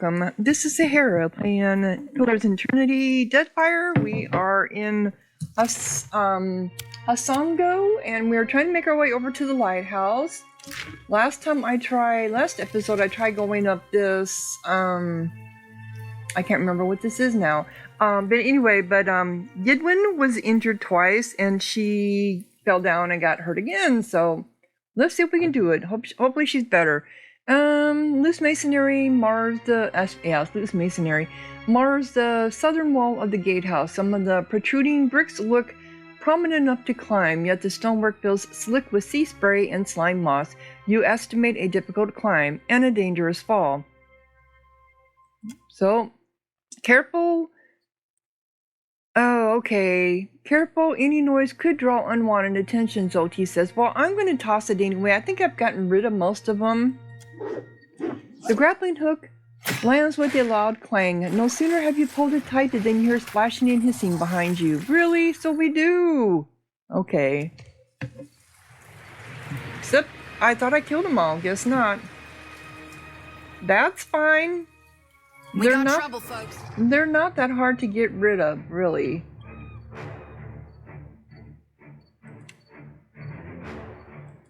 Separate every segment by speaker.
Speaker 1: welcome. This is Sahara playing Pillars of Eternity Deadfire. We are in Hasongo, and we're trying to make our way over to the Lighthouse. Last episode I tried going up this, I can't remember what this is now. But anyway, Yidwin was injured twice, and she fell down and got hurt again, so let's see if we can do it. Hopefully she's better. Loose masonry mars the southern wall of the gatehouse. Some of the protruding bricks look prominent enough to climb, yet the stonework feels slick with sea spray and slime moss. You estimate a difficult climb and a dangerous fall. So, careful. Oh, okay. Careful, any noise could draw unwanted attention, Zolti says. Well, I'm going to toss it anyway. I think I've gotten rid of most of them. The grappling hook lands with a loud clang. No sooner have you pulled it tight than you hear splashing and hissing behind you. Really? So we do. Okay. Except, I thought I killed them all. Guess not. That's fine. They're not trouble, folks. They're not that hard to get rid of, really.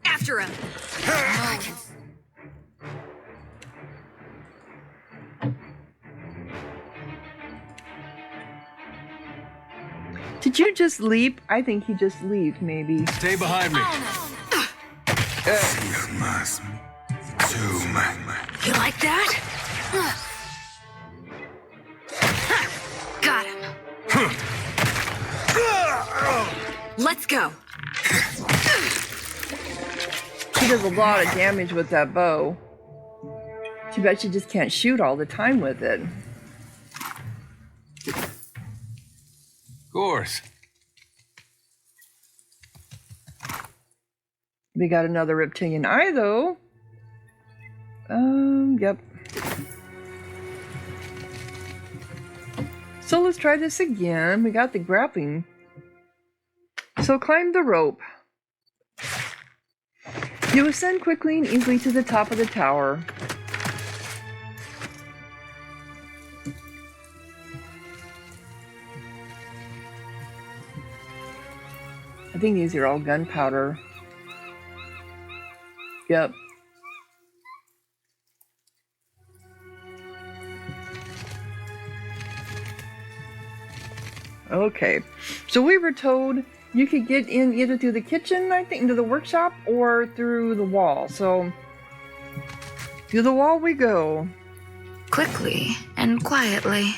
Speaker 2: After him.
Speaker 1: Did you just leap? I think he just leaped, maybe.
Speaker 3: Stay behind me.
Speaker 2: You like that? Got him. Let's go.
Speaker 1: She does a lot of damage with that bow. Too bad she just can't shoot all the time with it.
Speaker 3: Of course.
Speaker 1: We got another reptilian eye, though. Yep. So let's try this again. We got the grappling. So climb the rope. You ascend quickly and easily to the top of the tower. I think these are all gunpowder. Yep. Okay. So we were told you could get in either through the kitchen, I think, into the workshop, or through the wall. So, through the wall we go.
Speaker 2: Quickly and quietly.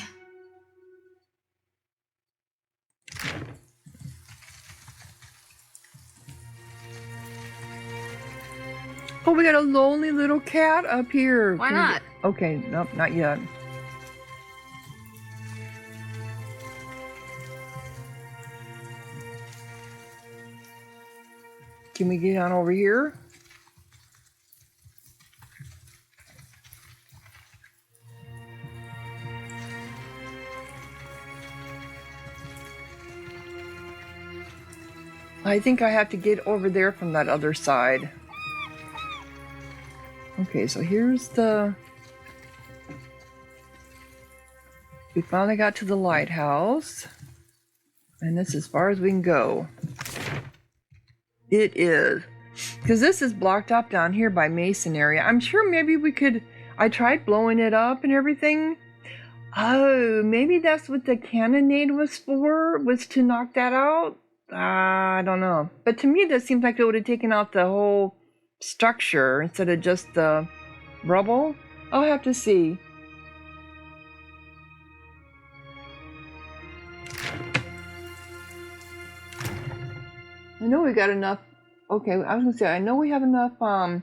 Speaker 1: Oh, we got a lonely little cat up here.
Speaker 2: Why not?
Speaker 1: Okay, nope, not yet. Can we get on over here? I think I have to get over there from that other side. Okay, so here's the... We finally got to the lighthouse. And this is as far as we can go. It is. Because this is blocked up down here by masonry. I'm sure maybe we could... I tried blowing it up and everything. Oh, maybe that's what the cannonade was for? Was to knock that out? I don't know. But to me, that seems like it would have taken out the whole structure instead of just the rubble. I'll have to see. I know we got enough. Okay, I was gonna say, I know we have enough, water.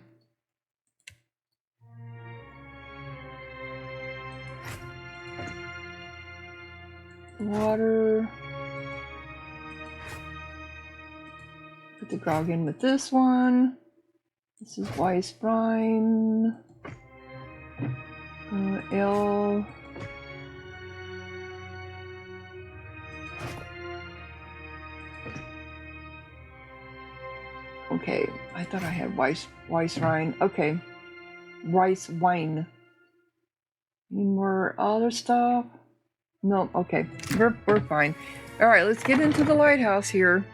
Speaker 1: Put the grog in with this one. This is Weiss brine. Ale. Okay, I thought I had Weiss wine. Okay, rice wine. Any more other stuff? No, okay. We're fine. Alright, let's get into the lighthouse here.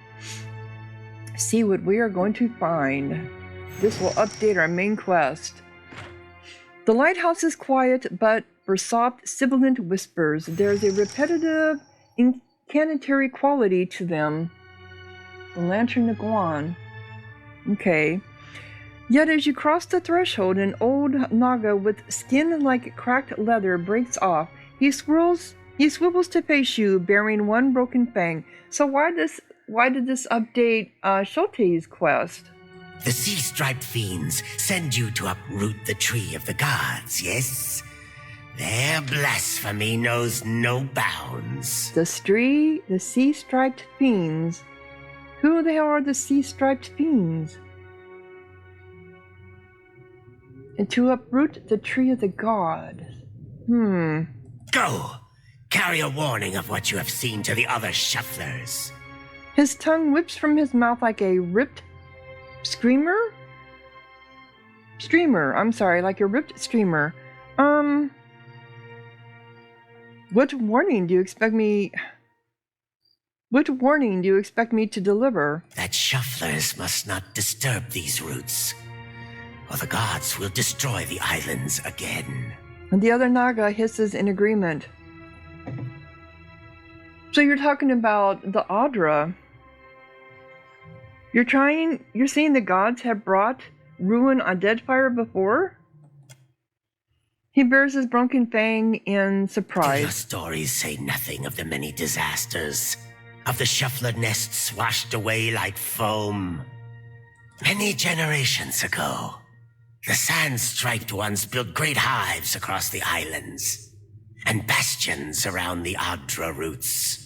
Speaker 1: See what we are going to find. This will update our main quest. The lighthouse is quiet, but for soft, sibilant whispers, there's a repetitive, incanatory quality to them. The Lantern Naguan. Okay. Yet as you cross the threshold, an old Naga with skin like cracked leather breaks off. He swivels to face you, bearing one broken fang. So why did this update Shote's quest?
Speaker 4: The sea-striped fiends send you to uproot the tree of the gods, yes? Their blasphemy knows no bounds.
Speaker 1: The sea-striped fiends. Who the hell are the sea-striped fiends? And to uproot the tree of the gods.
Speaker 4: Go! Carry a warning of what you have seen to the other shufflers.
Speaker 1: His tongue whips from his mouth like a ripped streamer? Like a ripped streamer. What warning do you expect me to deliver?
Speaker 4: That shufflers must not disturb these roots, or the gods will destroy the islands again.
Speaker 1: And the other Naga hisses in agreement. So you're talking about the Adra. You're saying the gods have brought ruin on Deadfire before? He bears his broken fang in surprise.
Speaker 4: Do your stories say nothing of the many disasters? Of the shuffler nests washed away like foam? Many generations ago, the sand-striped ones built great hives across the islands, and bastions around the adra roots.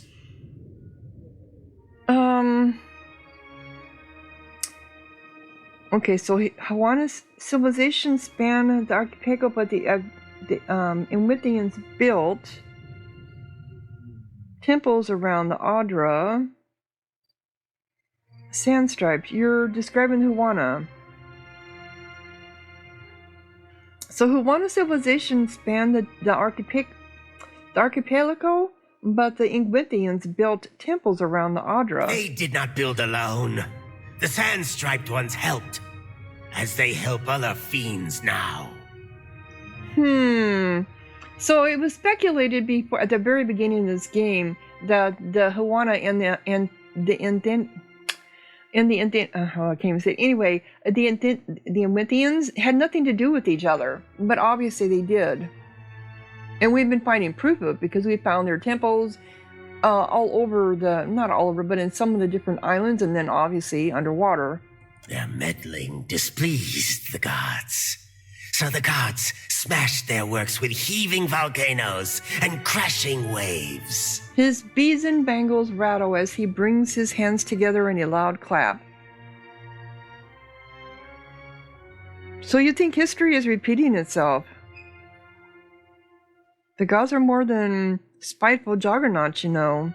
Speaker 1: Okay, so Hawana's civilization spanned the archipelago, but the Inwithians built temples around the Adra. Sandstriped. You're describing Hawana. So Hawana's civilization spanned the archipelago, but the Inwithians built temples around the Adra.
Speaker 4: They did not build alone. The sand-striped ones helped, as they help other fiends now.
Speaker 1: So it was speculated before, at the very beginning of this game, that the Hawana and the Inwithians had nothing to do with each other, but obviously they did. And we've been finding proof of it because we found their temples all over not all over, but in some of the different islands, and then obviously underwater.
Speaker 4: Their meddling displeased the gods. So the gods smashed their works with heaving volcanoes and crashing waves.
Speaker 1: His beads and bangles rattle as he brings his hands together in a loud clap. So you think history is repeating itself? The gods are more than spiteful juggernauts, you know.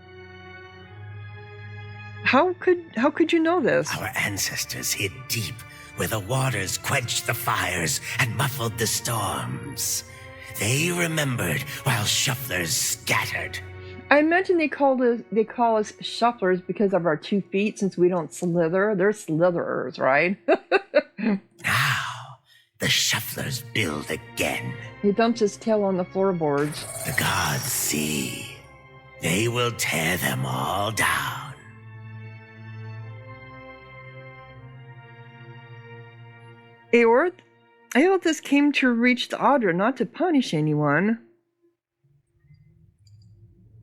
Speaker 1: How could you know this?
Speaker 4: Our ancestors hid deep where the waters quenched the fires and muffled the storms. They remembered while shufflers scattered.
Speaker 1: I imagine they call us shufflers because of our 2 feet, since we don't slither. They're slitherers, right?
Speaker 4: Now, the shufflers build again.
Speaker 1: He dumps his tail on the floorboards.
Speaker 4: The gods see. They will tear them all down.
Speaker 1: Aorthus came to reach the Adra, not to punish anyone.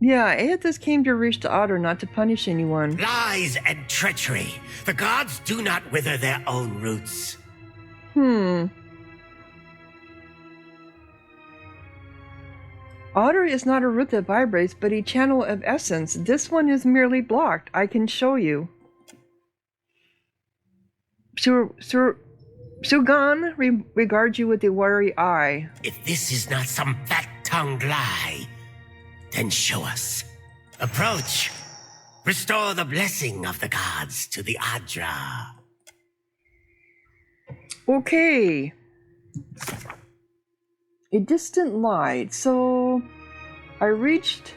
Speaker 1: Yeah, Aorthus came to reach the Adra, not to punish anyone.
Speaker 4: Lies and treachery. The gods do not wither their own roots.
Speaker 1: Otter is not a root that vibrates, but a channel of essence. This one is merely blocked. I can show you. Sugaan regards you with a wary eye.
Speaker 4: If this is not some fat-tongued lie, then show us. Approach. Restore the blessing of the gods to the Adra.
Speaker 1: Okay. a distant light. So I reached.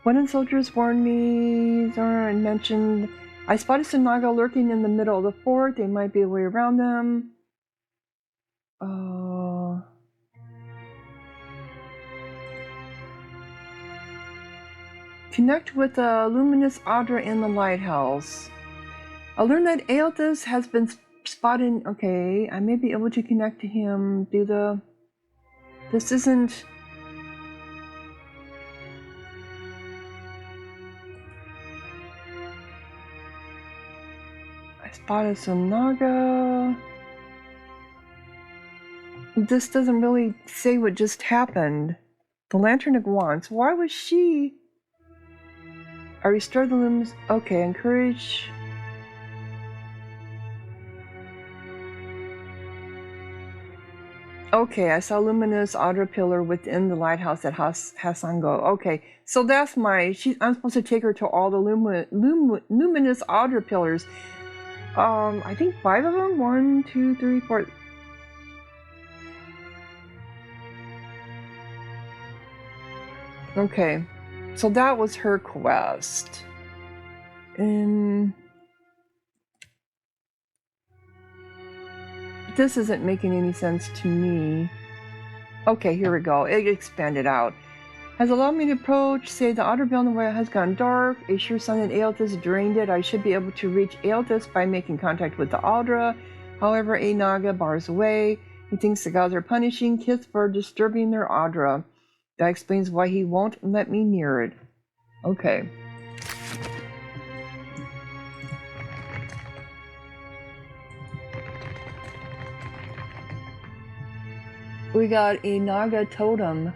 Speaker 1: One of the soldiers warned me, Zora and mentioned, I spotted some Naga lurking in the middle of the fort. They might be a way around them. Connect with the luminous Adra in the lighthouse. I learned that Aelthus has been spotted. Okay, I may be able to connect to him. This isn't. I spotted some Naga. This doesn't really say what just happened. The Lantern of Wands. Why was she? I restored the limbs. Okay, encourage. Okay, I saw luminous Adra pillar within the lighthouse at Hasango. Okay, so that's I'm supposed to take her to all the luminous Adra pillars. I think 5 of them. 1, 2, 3, 4. Okay, so that was her quest. And this isn't making any sense to me. Okay, here we go. It expanded out. Has allowed me to approach, say the outer beyond the way has gone dark. A sure sign that Aelthus drained it. I should be able to reach Aelthus by making contact with the Adra. However, a Naga bars the way. He thinks the gods are punishing kids for disturbing their Adra. That explains why he won't let me near it. Okay. We got a Naga totem.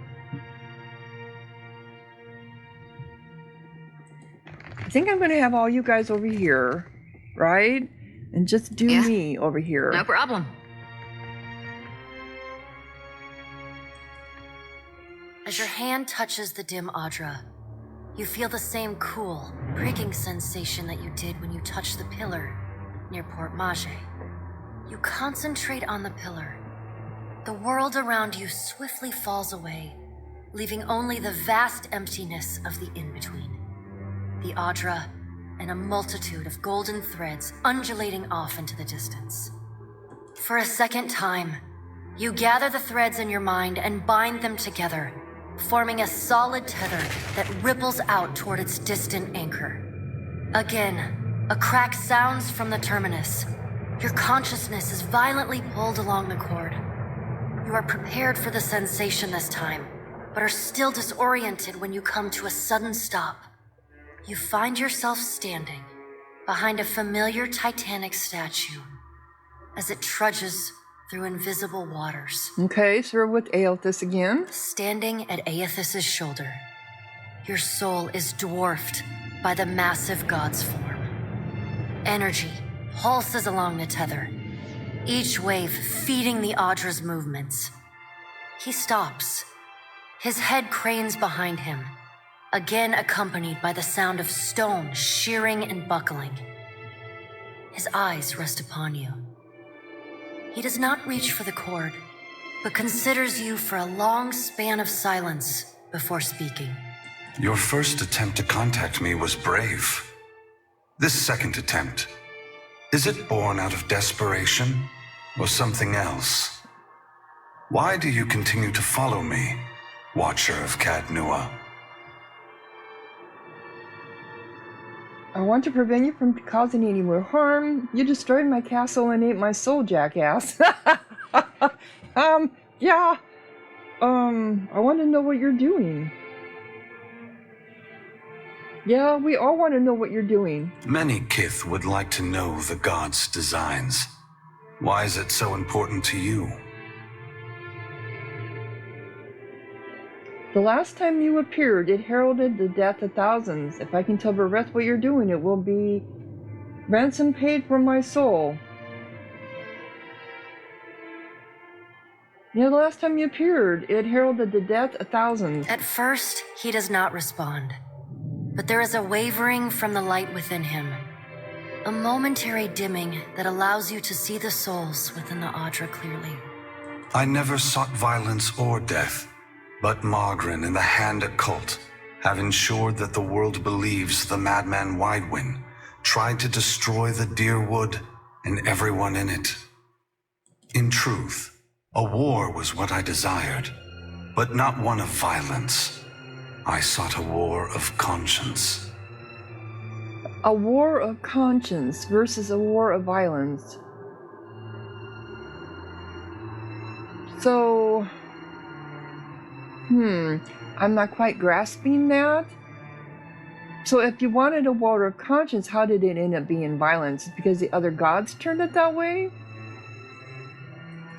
Speaker 1: I think I'm going to have all you guys over here, right? And just do me over here.
Speaker 2: No problem.
Speaker 5: As your hand touches the dim Adra, you feel the same cool, pricking sensation that you did when you touched the pillar near Port Mage. You concentrate on the pillar. The world around you swiftly falls away, leaving only the vast emptiness of the in-between. The Adra and a multitude of golden threads undulating off into the distance. For a second time, you gather the threads in your mind and bind them together, forming a solid tether that ripples out toward its distant anchor. Again, a crack sounds from the terminus. Your consciousness is violently pulled along the cord. You are prepared for the sensation this time, but are still disoriented when you come to a sudden stop. You find yourself standing behind a familiar Titanic statue as it trudges through invisible waters.
Speaker 1: Okay, so we're with Aelthus again.
Speaker 5: Standing at Aethys' shoulder, your soul is dwarfed by the massive god's form. Energy pulses along the tether, each wave feeding the Adra's movements. He stops. His head cranes behind him, again accompanied by the sound of stone shearing and buckling. His eyes rest upon you. He does not reach for the cord, but considers you for a long span of silence before speaking.
Speaker 6: Your first attempt to contact me was brave. This second attempt, is it born out of desperation or something else? Why do you continue to follow me, Watcher of Cadnua?
Speaker 1: I want to prevent you from causing any more harm. You destroyed my castle and ate my soul, jackass. Yeah. I want to know what you're doing. Yeah, we all want to know what you're doing.
Speaker 6: Many Kith would like to know the gods' designs. Why is it so important to you?
Speaker 1: The last time you appeared, it heralded the death of thousands. If I can tell Bereth what you're doing, it will be ransom paid for my soul. Yeah, the last time you appeared, it heralded the death of thousands.
Speaker 5: At first, he does not respond, but there is a wavering from the light within him, A momentary dimming that allows you to see the souls within the Adra clearly.
Speaker 6: I never sought violence or death, but Margren and the Hand Occult have ensured that the world believes the madman Widewind tried to destroy the Deerwood and everyone in it. In truth, a war was what I desired, but not one of violence. I sought a war of conscience.
Speaker 1: A war of conscience versus a war of violence. So, I'm not quite grasping that. So if you wanted a war of conscience, how did it end up being violence? Because the other gods turned it that way?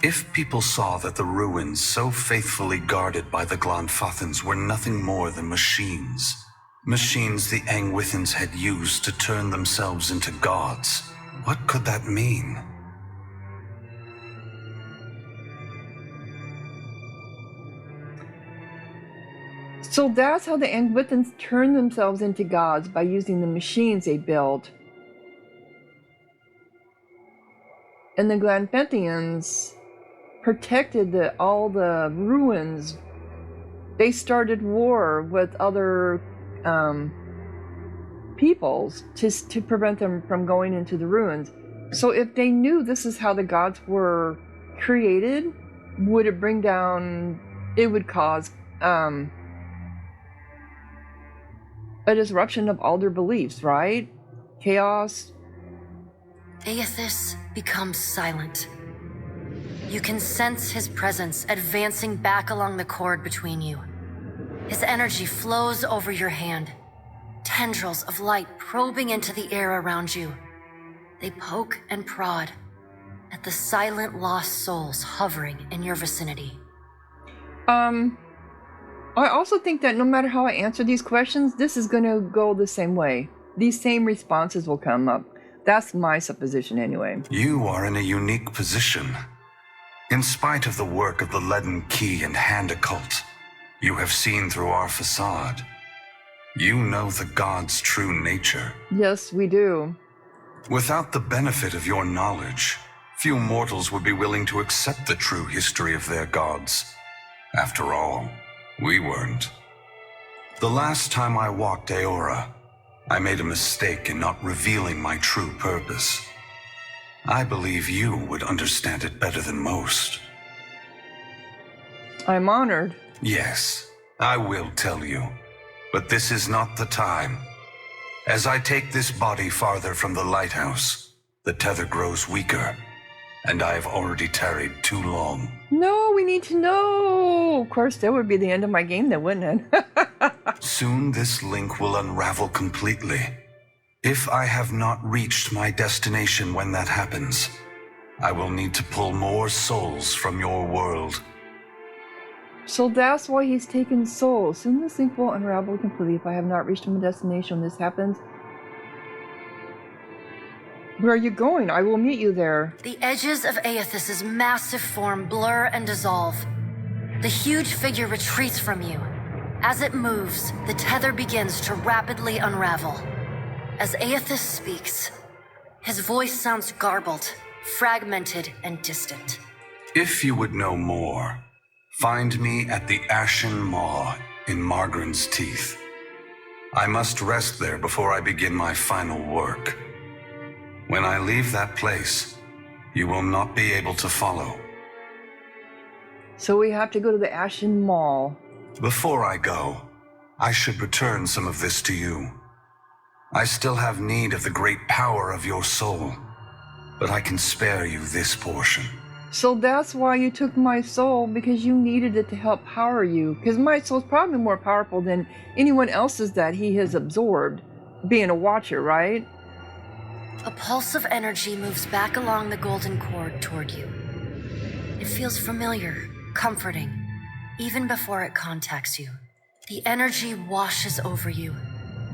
Speaker 6: If people saw that the ruins so faithfully guarded by the Glanfathans were nothing more than machines the Angwithans had used to turn themselves into gods, what could that mean?
Speaker 1: So that's how the Angwithans turned themselves into gods, by using the machines they built. And the Glanfathians protected all the ruins. They started war with other peoples to prevent them from going into the ruins. So if they knew this is how the gods were created, would it bring down, it would cause a disruption of all their beliefs, right? Chaos.
Speaker 5: Aethys becomes silent. You can sense his presence advancing back along the cord between you. His energy flows over your hand, tendrils of light probing into the air around you. They poke and prod at the silent lost souls hovering in your vicinity.
Speaker 1: I also think that no matter how I answer these questions, this is going to go the same way. These same responses will come up. That's my supposition anyway.
Speaker 6: You are in a unique position. In spite of the work of the Leaden Key and Hand Occult, you have seen through our facade. You know the gods' true nature.
Speaker 1: Yes, we do.
Speaker 6: Without the benefit of your knowledge, few mortals would be willing to accept the true history of their gods. After all, we weren't. The last time I walked Aora, I made a mistake in not revealing my true purpose. I believe you would understand it better than most.
Speaker 1: I'm honored.
Speaker 6: Yes, I will tell you, but this is not the time. As I take this body farther from the lighthouse, the tether grows weaker, and I have already tarried too long.
Speaker 1: No, we need to know. Of course, that would be the end of my game then, wouldn't it?
Speaker 6: Soon this link will unravel completely. If I have not reached my destination when that happens, I will need to pull more souls from your world.
Speaker 1: So that's why he's taken souls. Soon this link will unravel completely if I have not reached my destination when this happens. Where are you going? I will meet you there.
Speaker 5: The edges of Aethys' massive form blur and dissolve. The huge figure retreats from you. As it moves, the tether begins to rapidly unravel. As Aethys speaks, his voice sounds garbled, fragmented, and distant.
Speaker 6: If you would know more, find me at the Ashen Maw in Margren's Teeth. I must rest there before I begin my final work. When I leave that place, you will not be able to follow.
Speaker 1: So we have to go to the Ashen Mall.
Speaker 6: Before I go, I should return some of this to you. I still have need of the great power of your soul, but I can spare you this portion.
Speaker 1: So that's why you took my soul, because you needed it to help power you. Because my soul's probably more powerful than anyone else's that he has absorbed, being a watcher, right?
Speaker 5: A pulse of energy moves back along the golden cord toward you. It feels familiar, comforting, even before it contacts you. The energy washes over you,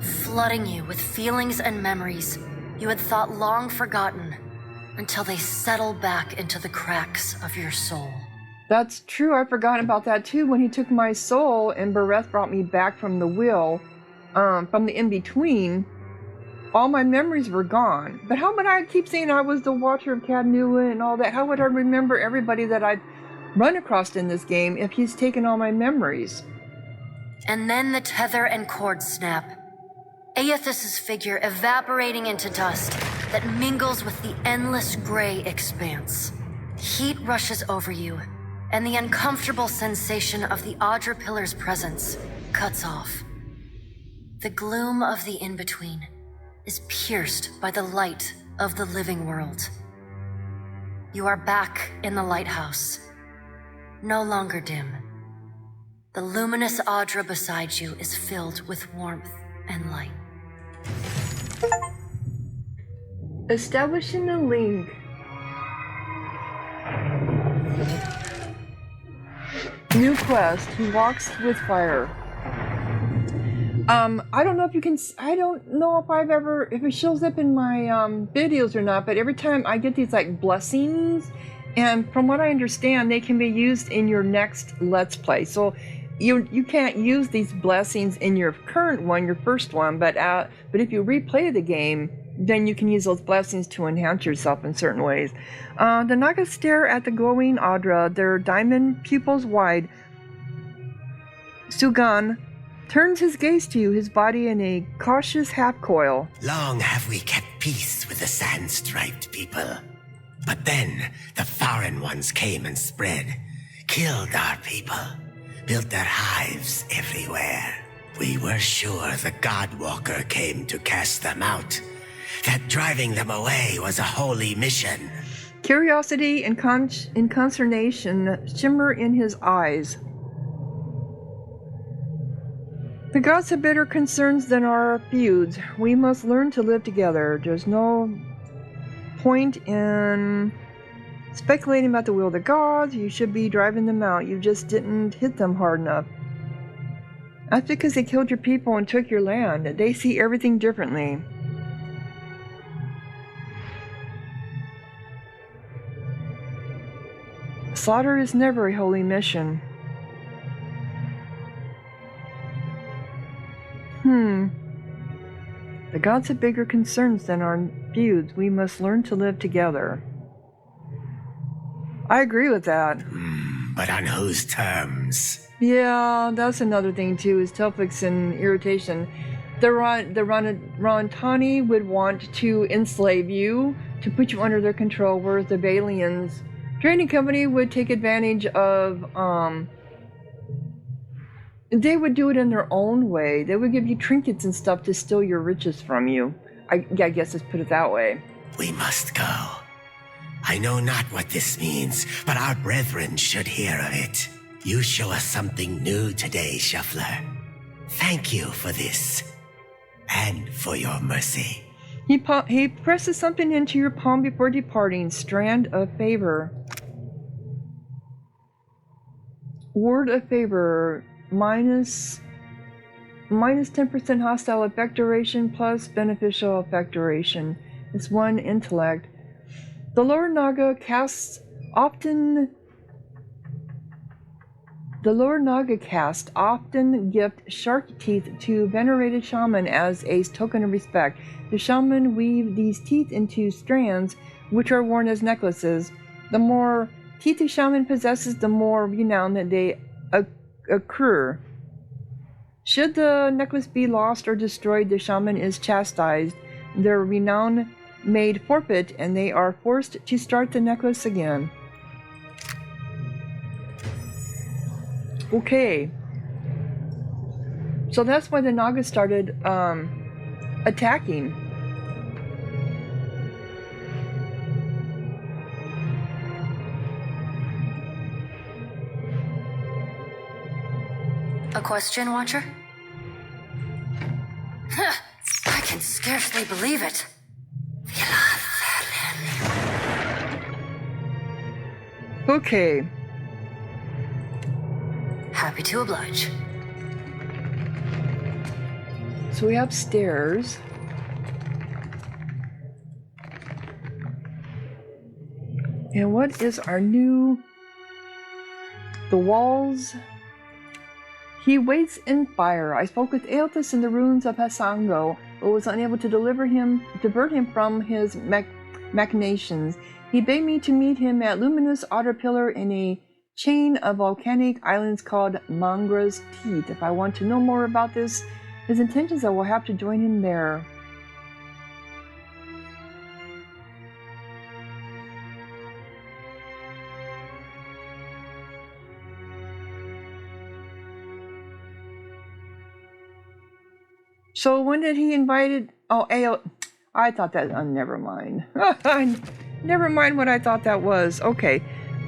Speaker 5: flooding you with feelings and memories you had thought long forgotten, until they settle back into the cracks of your soul.
Speaker 1: That's true. I forgot about that too. When he took my soul and Bereth brought me back from the wheel, from the in-between, all my memories were gone. But how would I keep saying I was the Watcher of Cadnua and all that? How would I remember everybody that I'd run across in this game if he's taken all my memories?
Speaker 5: And then the tether and cord snap. Aethys's figure evaporating into dust that mingles with the endless gray expanse. Heat rushes over you, and the uncomfortable sensation of the Adra pillar's presence cuts off. The gloom of the in-between is pierced by the light of the living world. You are back in the lighthouse, no longer dim. The luminous Adra beside you is filled with warmth and light.
Speaker 1: Establishing a link. New quest. He walks with fire. I don't know if you can. I don't know if it shows up in my videos or not. But every time I get these like blessings, and from what I understand, they can be used in your next Let's Play. So you can't use these blessings in your current one, your first one. But if you replay the game, then you can use those blessings to enhance yourself in certain ways. The Naga stare at the glowing Adra, their diamond pupils wide. Sugaan turns his gaze to you, his body in a cautious half-coil.
Speaker 4: Long have we kept peace with the sand-striped people. But then the foreign ones came and spread, killed our people, built their hives everywhere. We were sure the Godwalker came to cast them out, that driving them away was a holy mission.
Speaker 1: Curiosity and consternation shimmer in his eyes. The gods have better concerns than our feuds. We must learn to live together. There's no point in speculating about the will of the gods. You should be driving them out. You just didn't hit them hard enough. That's because they killed your people and took your land. They see everything differently. Slaughter is never a holy mission. The gods have bigger concerns than our feuds. We must learn to live together. I agree with that.
Speaker 4: But on whose terms?
Speaker 1: Yeah, that's another thing too, is Telfix and irritation. The Rontani would want to enslave you, to put you under their control, whereas the Balians trading company would take advantage of, they would do it in their own way. They would give you trinkets and stuff to steal your riches from you. I guess let's put it that way.
Speaker 4: We must go. I know not what this means, but our brethren should hear of it. You show us something new today, Shuffler. Thank you for this, and for your mercy.
Speaker 1: He presses something into your palm before departing. Strand of favor. Word of favor. Minus 10% hostile effect duration plus beneficial effect duration. It's 1 intellect. The lower Naga cast often gift shark teeth to venerated shaman as a token of respect. The shaman weave these teeth into strands, which are worn as necklaces. The more teeth a shaman possesses, the more renown that they accrue. Should the necklace be lost or destroyed, the shaman is chastised, their renown made forfeit, and they are forced to start the necklace again. Okay. So that's why the Naga started attacking.
Speaker 5: A question, Watcher? I can scarcely believe it.
Speaker 1: Okay.
Speaker 5: Happy to oblige.
Speaker 1: So we have stairs. And what is our new... The walls... He waits in fire. I spoke with Aethys in the ruins of Hasango. but was unable to divert him from his machinations. He begged me to meet him at luminous otter pillar in a chain of volcanic islands called Mangra's Teeth. If I want to know more about his intentions, I will have to join him there. So when did he invited? Oh, AO. I thought that. Never mind. Never mind what I thought that was. Okay,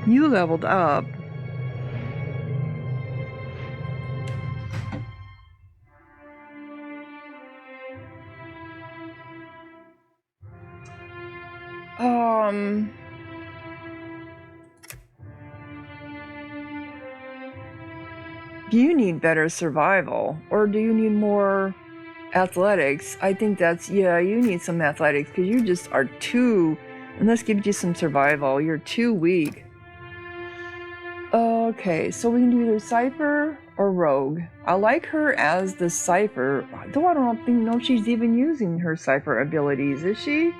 Speaker 1: you leveled up. Do you need better survival, or do you need more athletics? I think that's, yeah, you need some athletics, because you just are too, and let's give you some survival, you're too weak. Okay, so we can do either Cypher or Rogue. I like her as the Cypher, though I don't know she's even using her Cypher abilities, is she?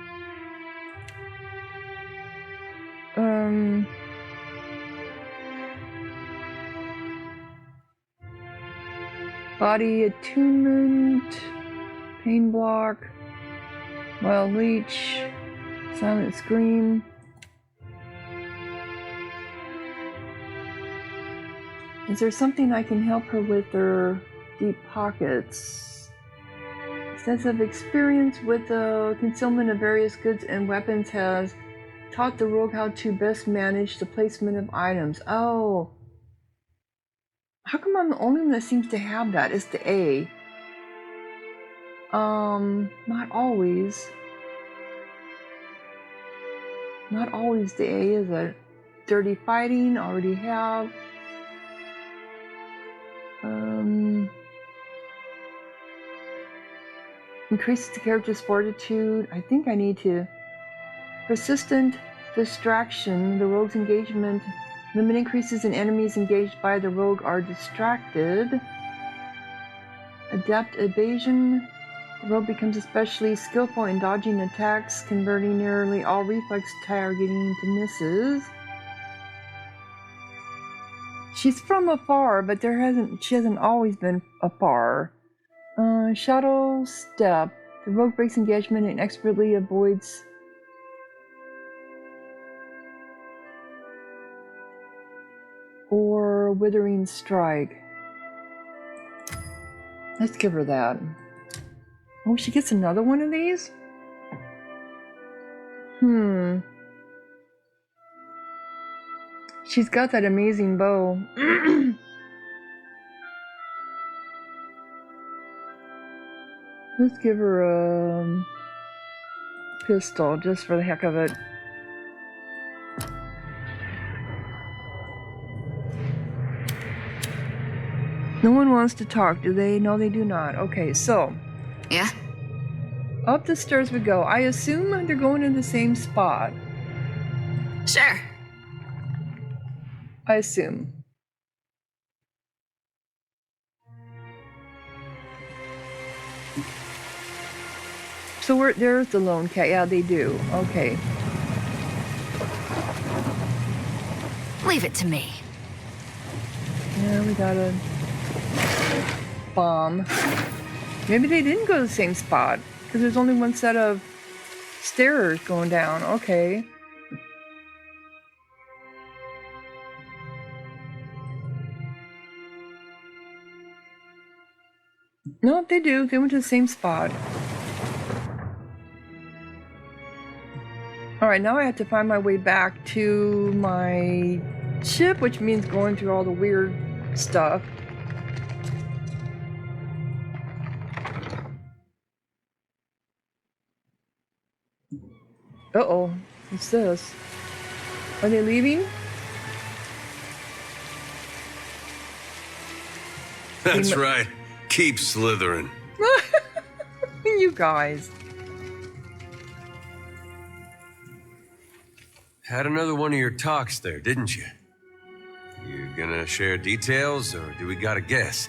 Speaker 1: Body attunement, pain block, wild leech, silent scream. Is there something I can help her with her deep pockets? Extensive experience with the concealment of various goods and weapons has taught the rogue how to best manage the placement of items. Oh. How come I'm the only one that seems to have that? It's the A. Not always. Not always the A, is it? Dirty fighting, already have. Increases the character's fortitude. I think I need to. Persistent distraction. The rogue's engagement. Limit increases in enemies engaged by the rogue are distracted. Adept evasion. The rogue becomes especially skillful in dodging attacks, converting nearly all reflex targeting to misses. She's from afar, but she hasn't always been afar. Shadow step. The rogue breaks engagement and expertly avoids. Or withering strike. Let's give her that. Oh, she gets another one of these? She's got that amazing bow. Let's give her a pistol just for the heck of it. No one wants to talk, do they? No, they do not. Okay, so.
Speaker 2: Yeah?
Speaker 1: Up the stairs we go. I assume they're going in the same spot.
Speaker 2: Sure.
Speaker 1: I assume. So there's the lone cat. Yeah, they do. Okay.
Speaker 2: Leave it to me.
Speaker 1: Yeah, we got a bomb. Maybe they didn't go to the same spot because there's only one set of stairs going down. Okay. No, they do. They went to the same spot. Alright, now I have to find my way back to my ship, which means going through all the weird stuff. Uh-oh. What's this? Are they leaving?
Speaker 3: That's right. Keep slithering.
Speaker 1: You guys.
Speaker 3: Had another one of your talks there, didn't you? You gonna share details, or do we gotta guess?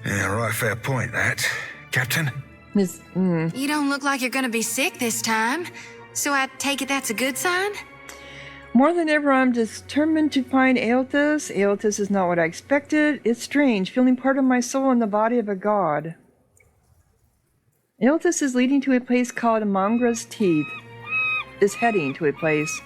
Speaker 7: Yeah, right, fair point, that. Captain?
Speaker 2: You don't look like you're gonna be sick this time, so I take it that's a good sign?
Speaker 1: More than ever, I'm determined to find Aelthus. Aelthus is not what I expected. It's strange, feeling part of my soul in the body of a god. Aelthus is leading to a place called Mangra's Teeth. Is heading to a place.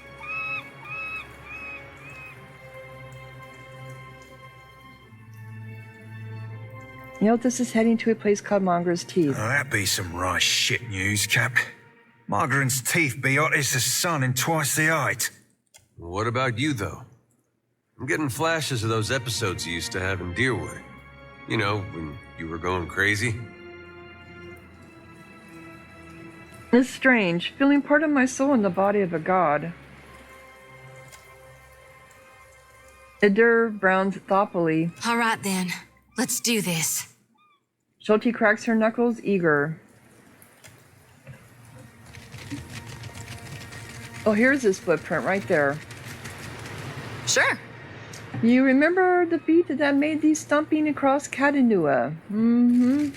Speaker 1: Aelthus is heading to a place called Mangra's Teeth.
Speaker 7: Oh, that be some right shit news, Cap. Margaret's teeth be hot as the sun and twice the height.
Speaker 3: What about you, though? I'm getting flashes of those episodes you used to have in Deerwood. You know, when you were going crazy.
Speaker 1: It's strange, feeling part of my soul in the body of a god. Eder browns thoughtfully.
Speaker 2: All right then, let's do this.
Speaker 1: Sheltie cracks her knuckles, eager. Oh, here's his footprint right there.
Speaker 2: Sure.
Speaker 1: You remember the beat that made these stomping across Catanua? Mm-hmm.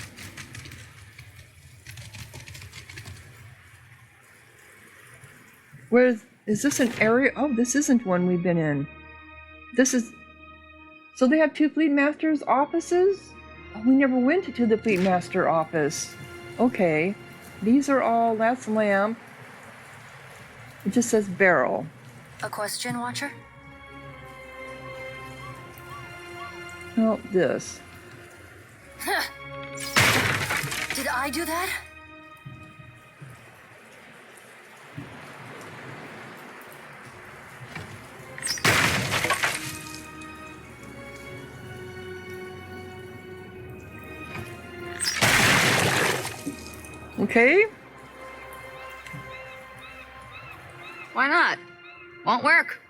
Speaker 1: Where is this an area? Oh, this isn't one we've been in. This is... So they have two Fleet Masters' offices? Oh, we never went to the Fleet Master office. Okay. These are all... That's lamp. It just says barrel.
Speaker 5: A question, Watcher?
Speaker 1: Oh, this.
Speaker 5: Did I do that?
Speaker 1: Okay.
Speaker 2: Why not? Won't work.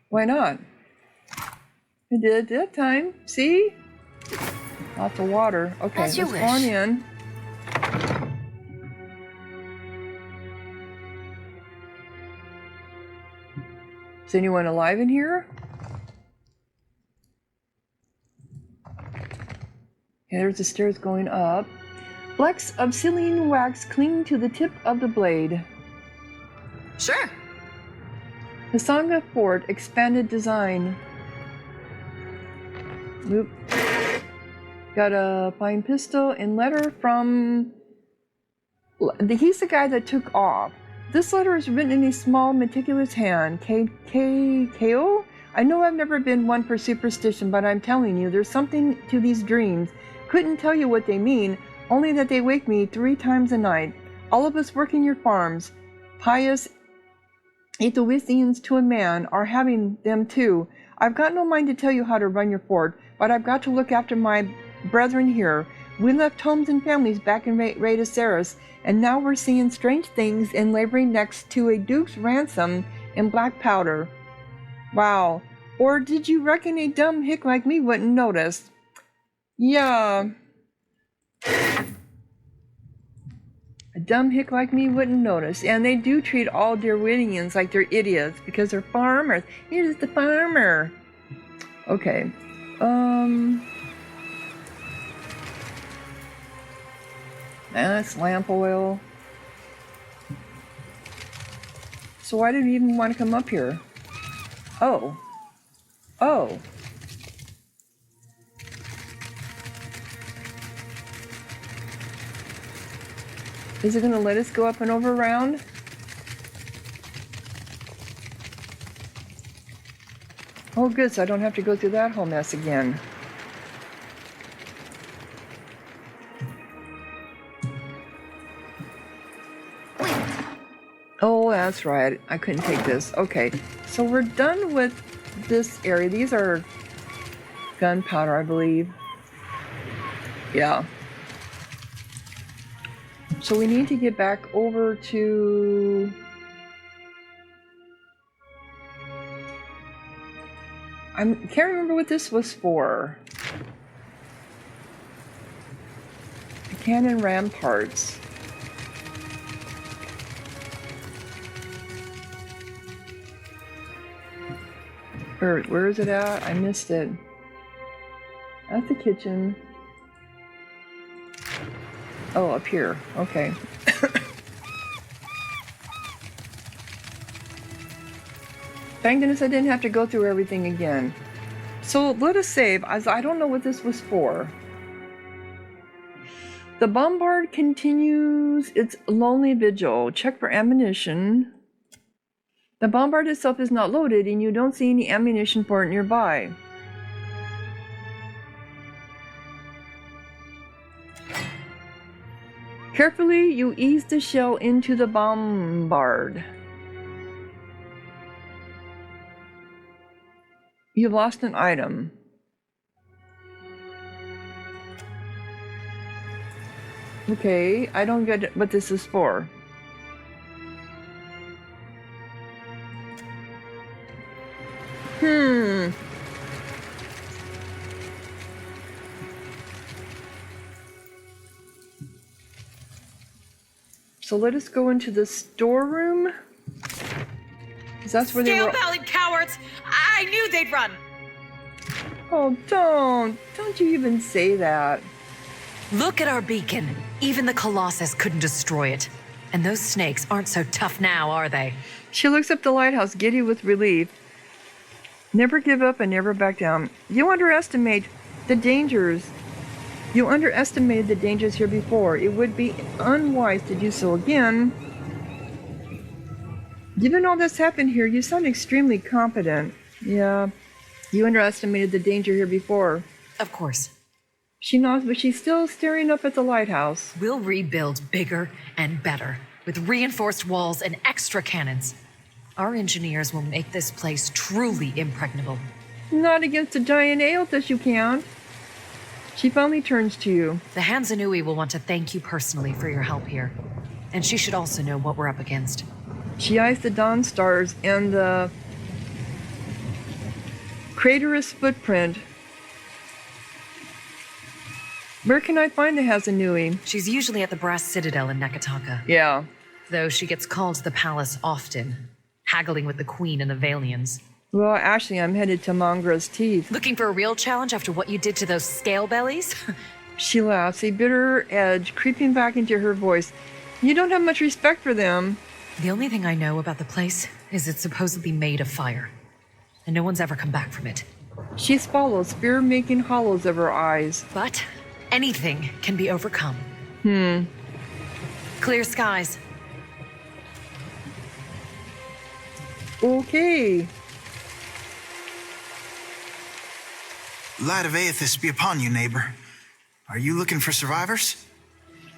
Speaker 1: Why not? It did that time. See? Lots of water. Okay,
Speaker 5: As you
Speaker 1: let's
Speaker 5: wish.
Speaker 1: go on in. Is anyone alive in here? Okay, there's the stairs going up. Flecks of sealing wax cling to the tip of the blade.
Speaker 2: Sure.
Speaker 1: The Sangha Fort expanded design. Oop. Got a fine pistol and letter from... He's the guy that took off. This letter is written in a small, meticulous hand. K.O.? I know I've never been one for superstition, but I'm telling you, there's something to these dreams. Couldn't tell you what they mean, only that they wake me 3 times a night. All of us working your farms, pious Aetholithians to a man, are having them too. I've got no mind to tell you how to run your fort, but I've got to look after my brethren here. We left homes and families back in Raedaceris, and now we're seeing strange things and laboring next to a duke's ransom in black powder. Wow. Or did you reckon a dumb hick like me wouldn't notice? Yeah. A dumb hick like me wouldn't notice. And they do treat all Derwinians like they're idiots because they're farmers. Here's the farmer. Okay. That's lamp oil. So why did you even want to come up here? Oh. Oh. Is it going to let us go up and over around? Oh good, so I don't have to go through that whole mess again. Oh, that's right. I couldn't take this. Okay, so we're done with this area. These are gunpowder, I believe. Yeah. So we need to get back over to... I can't remember what this was for. The cannon ramparts. Where is it at? I missed it. That's the kitchen. Oh, up here. Okay. Thank goodness I didn't have to go through everything again. So let us save, as I don't know what this was for. The bombard continues its lonely vigil. Check for ammunition. The bombard itself is not loaded and you don't see any ammunition for it nearby. Carefully, you ease the shell into the bombard. You've lost an item. Okay, I don't get what this is for. So let us go into the storeroom. 'Cause that's where they were.
Speaker 8: Scale-bellied cowards! I knew they'd run!
Speaker 1: Oh, don't you even say that.
Speaker 8: Look at our beacon. Even the Colossus couldn't destroy it. And those snakes aren't so tough now, are they?
Speaker 1: She looks up the lighthouse, giddy with relief. Never give up and never back down. You underestimate the dangers. You underestimated the dangers here before. It would be unwise to do so again. Given all that's happened here, you sound extremely confident. Yeah, you underestimated the danger here before.
Speaker 8: Of course.
Speaker 1: She nods, but she's still staring up at the lighthouse.
Speaker 8: We'll rebuild bigger and better, with reinforced walls and extra cannons. Our engineers will make this place truly impregnable.
Speaker 1: Not against a giant Aelthus, you can't. She finally turns to you.
Speaker 8: The Hansanui will want to thank you personally for your help here. And she should also know what we're up against.
Speaker 1: She eyes the dawn stars and the craterous footprint. Where can I find the Hazanui?
Speaker 8: She's usually at the Brass Citadel in Nekataka.
Speaker 1: Yeah.
Speaker 8: Though she gets called to the palace often, haggling with the Queen and the Valians.
Speaker 1: Well, actually, I'm headed to Mongra's teeth.
Speaker 8: Looking for a real challenge after what you did to those scale bellies?
Speaker 1: She laughs, a bitter edge creeping back into her voice. You don't have much respect for them.
Speaker 8: The only thing I know about the place is it's supposedly made of fire. And no one's ever come back from it.
Speaker 1: She swallows, fear making hollows of her eyes.
Speaker 8: But anything can be overcome. Clear skies.
Speaker 1: Okay.
Speaker 9: Light of Aethys be upon you, neighbor. Are you looking for survivors?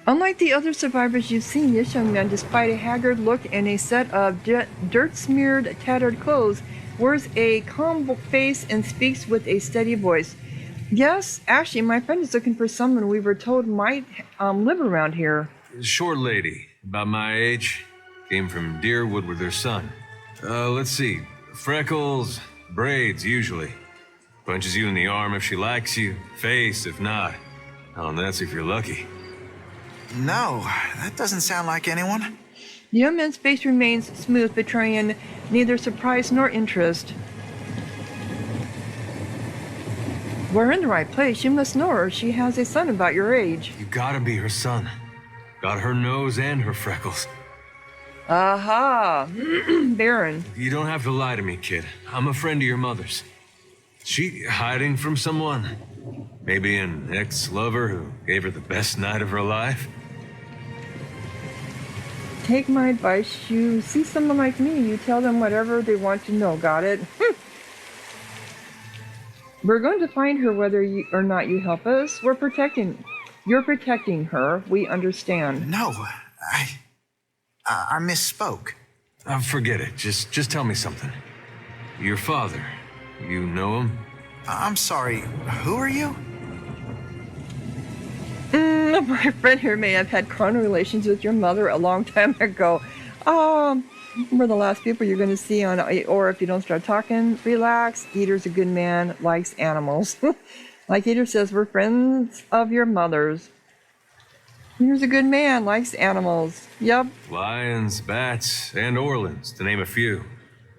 Speaker 1: Unlike the other survivors you've seen, this young man, despite a haggard look and a set of dirt-smeared, tattered clothes, wears a calm face and speaks with a steady voice. Yes, actually, my friend is looking for someone we were told might live around here.
Speaker 3: Short lady, about my age, came from Deerwood with her son. Let's see, freckles, braids, usually. Punches you in the arm if she likes you, face if not. Oh, and that's if you're lucky.
Speaker 9: No, that doesn't sound like anyone.
Speaker 1: The young man's face remains smooth, betraying neither surprise nor interest. We're in the right place. You must know her. She has a son about your age.
Speaker 3: You gotta be her son. Got her nose and her freckles.
Speaker 1: Aha! Baron.
Speaker 3: You don't have to lie to me, kid. I'm a friend of your mother's. She hiding from someone? Maybe an ex-lover who gave her the best night of her life?
Speaker 1: Take my advice. You see someone like me, you tell them whatever they want to know. Got it? We're going to find her whether or not you help us. You're protecting her. We understand.
Speaker 9: No, I misspoke.
Speaker 3: Forget it. Just tell me something. Your father, you know him?
Speaker 9: I'm sorry, who are you?
Speaker 1: My friend here may have had carnal relations with your mother a long time ago. We're the last people you're going to see on, or if you don't start talking, relax. Eder's a good man, likes animals. Like Eder says, we're friends of your mother's. Eder's a good man, likes animals. Yep.
Speaker 3: Lions, bats, and Orlans, to name a few.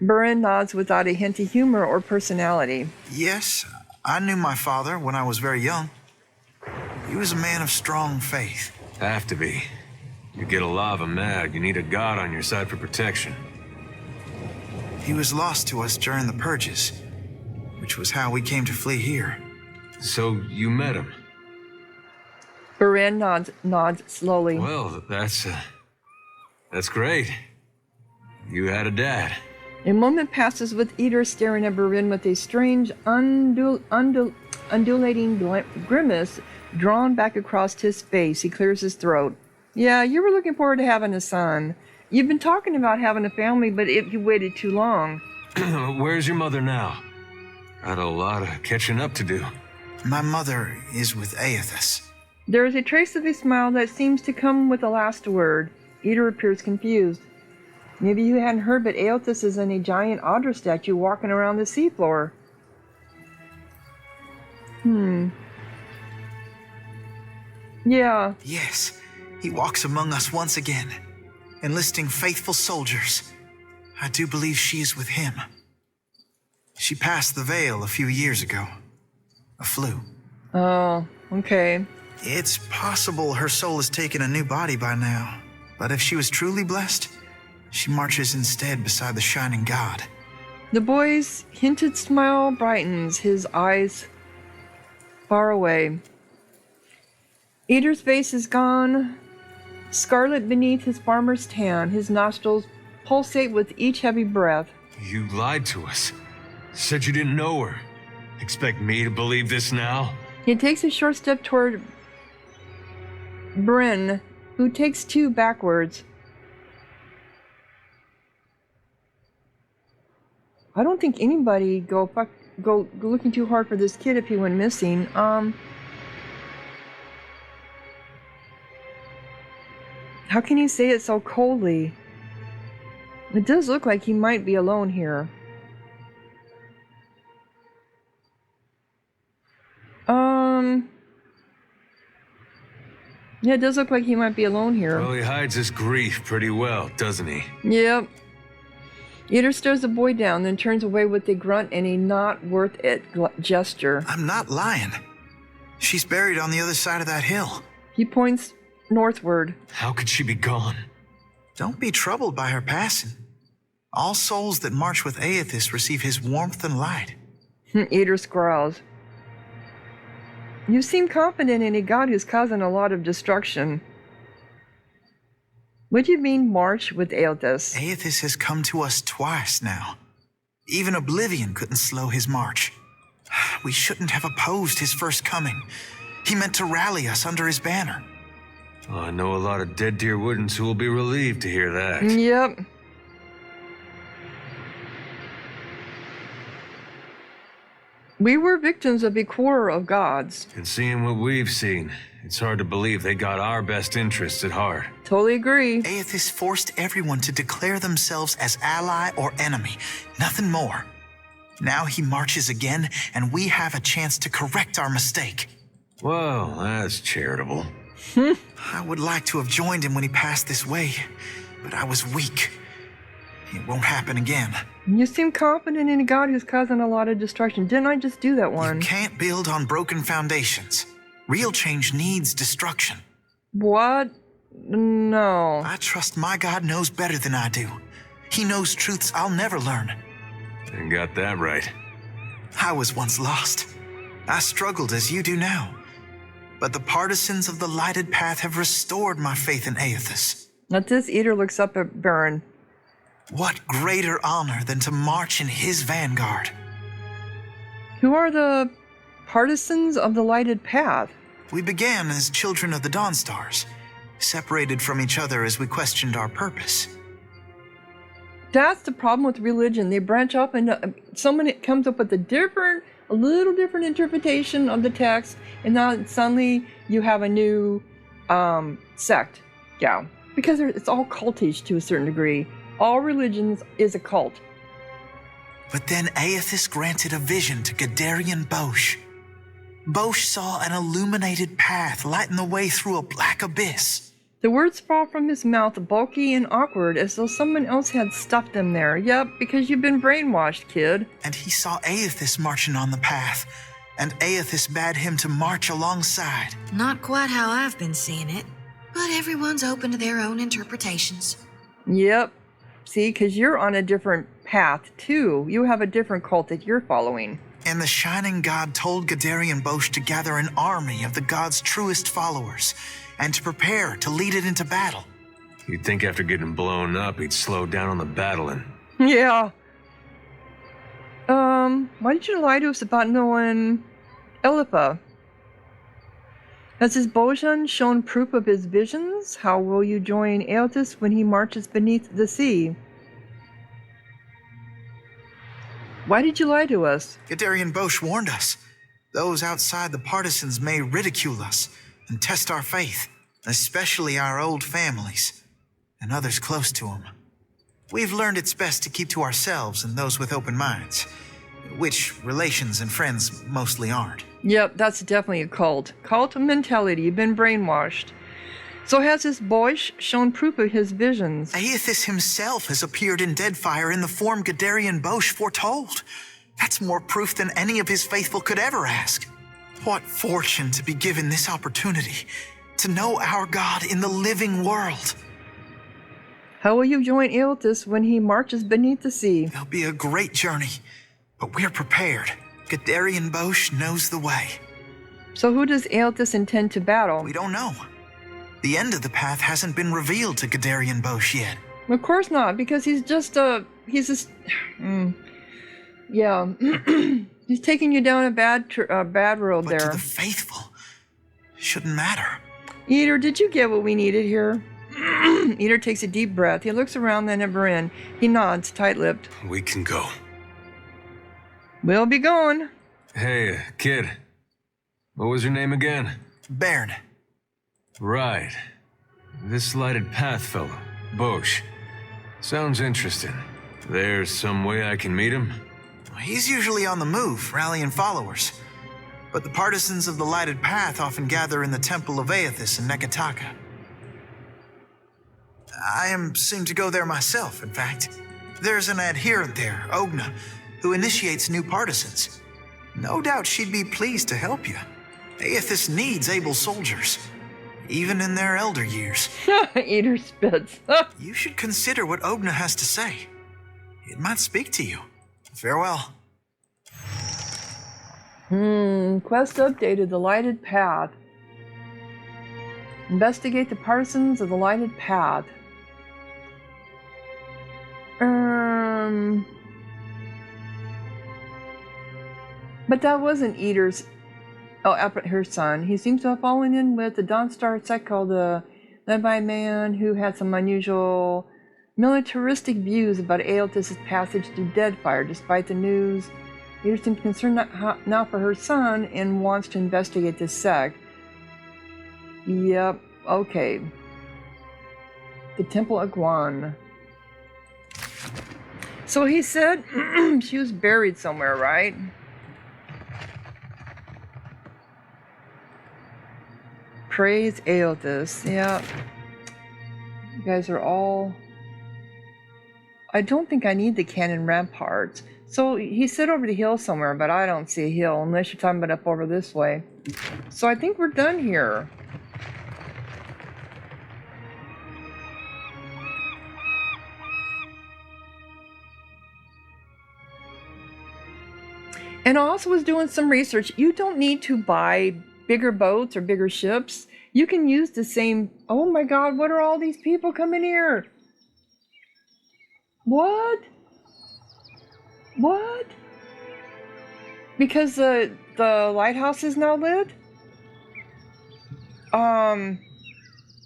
Speaker 1: Burin nods without a hint of humor or personality.
Speaker 9: Yes, I knew my father when I was very young. He was a man of strong faith.
Speaker 3: Have to be. You get a lava mad, you need a god on your side for protection.
Speaker 9: He was lost to us during the purges, which was how we came to flee here.
Speaker 3: So you met him?
Speaker 1: Barin nods slowly.
Speaker 3: Well, that's great. You had a dad.
Speaker 1: A moment passes with Eder staring at Barin with a strange, undulating grimace drawn back across his face. He clears his throat. Yeah, you were looking forward to having a son. You've been talking about having a family, but you waited too long.
Speaker 3: Where's your mother now? Got a lot of catching up to do.
Speaker 9: My mother is with Aethys.
Speaker 1: There is a trace of a smile that seems to come with the last word. Eder appears confused. Maybe you hadn't heard, but Aethys is in a giant adra statue walking around the seafloor. Yeah.
Speaker 9: Yes, he walks among us once again, enlisting faithful soldiers. I do believe she is with him. She passed the veil a few years ago. A flu.
Speaker 1: Oh, okay.
Speaker 9: It's possible her soul has taken a new body by now, but if she was truly blessed, she marches instead beside the shining god.
Speaker 1: The boy's hinted smile brightens, his eyes far away. Eder's face is gone, scarlet beneath his farmer's tan. His nostrils pulsate with each heavy breath.
Speaker 3: You lied to us. Said you didn't know her. Expect me to believe this now?
Speaker 1: He takes a short step toward Bryn, who takes two backwards. I don't think anybody go looking too hard for this kid if he went missing. How can you say it so coldly? It does look like he might be alone here. Yeah, it does look like he might be alone here.
Speaker 3: Well, he hides his grief pretty well, doesn't he?
Speaker 1: Yep. Eder stares the boy down, then turns away with a grunt and a not worth it gesture.
Speaker 9: I'm not lying. She's buried on the other side of that hill.
Speaker 1: He points northward.
Speaker 3: How could she be gone?
Speaker 9: Don't be troubled by her passing. All souls that march with Aethys receive his warmth and light.
Speaker 1: Eder scowls. You seem confident in a god who's causing a lot of destruction. What do you mean, march with Aethys?
Speaker 9: Aethys has come to us twice now. Even Oblivion couldn't slow his march. We shouldn't have opposed his first coming. He meant to rally us under his banner.
Speaker 3: Oh, I know a lot of dead deer woodens who will be relieved to hear that.
Speaker 1: Yep. We were victims of a quarrel of gods.
Speaker 3: And seeing what we've seen, it's hard to believe they got our best interests at heart.
Speaker 1: Totally agree.
Speaker 9: Aethys forced everyone to declare themselves as ally or enemy, nothing more. Now he marches again, and we have a chance to correct our mistake.
Speaker 3: Well, that's charitable.
Speaker 9: I would like to have joined him when he passed this way, but I was weak. It won't happen again.
Speaker 1: You seem confident in a god who's causing a lot of destruction. Didn't I just do that one?
Speaker 9: You can't build on broken foundations. Real change needs destruction.
Speaker 1: What? No.
Speaker 9: I trust my God knows better than I do. He knows truths I'll never learn.
Speaker 3: You got that right.
Speaker 9: I was once lost. I struggled as you do now. But the partisans of the lighted path have restored my faith in Aethys.
Speaker 1: At this, Eder looks up at Baron.
Speaker 9: What greater honor than to march in his vanguard?
Speaker 1: Who are the partisans of the lighted path?
Speaker 9: We began as children of the Dawnstars, separated from each other as we questioned our purpose.
Speaker 1: That's the problem with religion. They branch off and someone comes up with a little different interpretation of the text, and now suddenly you have a new sect. Yeah, because it's all cultish to a certain degree. All religions is a cult.
Speaker 9: But then Aethys granted a vision to Gadarian Bosch. Bosch saw an illuminated path lighting the way through a black abyss.
Speaker 1: The words fall from his mouth bulky and awkward, as though someone else had stuffed them there. Yep, because you've been brainwashed, kid.
Speaker 9: And he saw Aethys marching on the path, and Aethys bade him to march alongside.
Speaker 2: Not quite how I've been seeing it. But everyone's open to their own interpretations.
Speaker 1: Yep. See, because you're on a different path, too. You have a different cult that you're following.
Speaker 9: And the Shining God told Gadarian Bosch to gather an army of the god's truest followers and to prepare to lead it into battle.
Speaker 3: You'd think after getting blown up, he'd slow down on the battling.
Speaker 1: Yeah. Why did you lie to us about knowing Elipa? Has his Bojan shown proof of his visions? How will you join Aotis when he marches beneath the sea? Why did you lie to us?
Speaker 9: Gadarian Bosch warned us. Those outside the partisans may ridicule us and test our faith, especially our old families and others close to them. We've learned it's best to keep to ourselves and those with open minds, which relations and friends mostly aren't.
Speaker 1: Yep, that's definitely a cult. Cult mentality, you've been brainwashed. So has this Bosch shown proof of his visions?
Speaker 9: Aethys himself has appeared in Deadfire in the form Gadarian Bosch foretold. That's more proof than any of his faithful could ever ask. What fortune to be given this opportunity to know our God in the living world.
Speaker 1: How will you join Aotis when he marches beneath the sea?
Speaker 9: It'll be a great journey, but we're prepared. Gadarian Bosch knows the way.
Speaker 1: So who does Aotis intend to battle?
Speaker 9: We don't know. The end of the path hasn't been revealed to Gadarian Bosch yet.
Speaker 1: Of course not, because he's yeah. He's taking you down a bad road
Speaker 9: but
Speaker 1: there.
Speaker 9: To the faithful, shouldn't matter.
Speaker 1: Eder, did you get what we needed here? Eder takes a deep breath. He looks around, then at Marin. He nods, tight-lipped.
Speaker 3: We can go.
Speaker 1: We'll be going.
Speaker 3: Hey, kid. What was your name again?
Speaker 9: Bairn.
Speaker 3: Right. This lighted path fellow, Bosch. Sounds interesting. There's some way I can meet him?
Speaker 9: He's usually on the move, rallying followers. But the partisans of the lighted path often gather in the Temple of Aethys in Nekataka. I seem to go there myself, in fact. There's an adherent there, Ogna, who initiates new partisans. No doubt she'd be pleased to help you. Aethys needs able soldiers, even in their elder years.
Speaker 1: Eder spits.
Speaker 9: You should consider what Ogna has to say. It might speak to you. Farewell.
Speaker 1: Quest updated. The lighted path. Investigate the partisans of the lighted path. But that wasn't Eder's. Oh, her son. He seems to have fallen in with the Dawnstar sect called led by a man who had some unusual militaristic views about Aotis' passage through Deadfire. Despite the news, Eder seems concerned not for her son and wants to investigate this sect. Yep, okay. The Temple of Guan. So he said she was buried somewhere, right? Praise Aotis. Yeah. You guys are all... I don't think I need the cannon ramparts. So he said over the hill somewhere, but I don't see a hill unless you're talking about up over this way. So I think we're done here. And I also was doing some research. You don't need to buy bigger boats or bigger ships. You can use the same... Oh my god, what are all these people coming here? What? What? Because the lighthouse is now lit?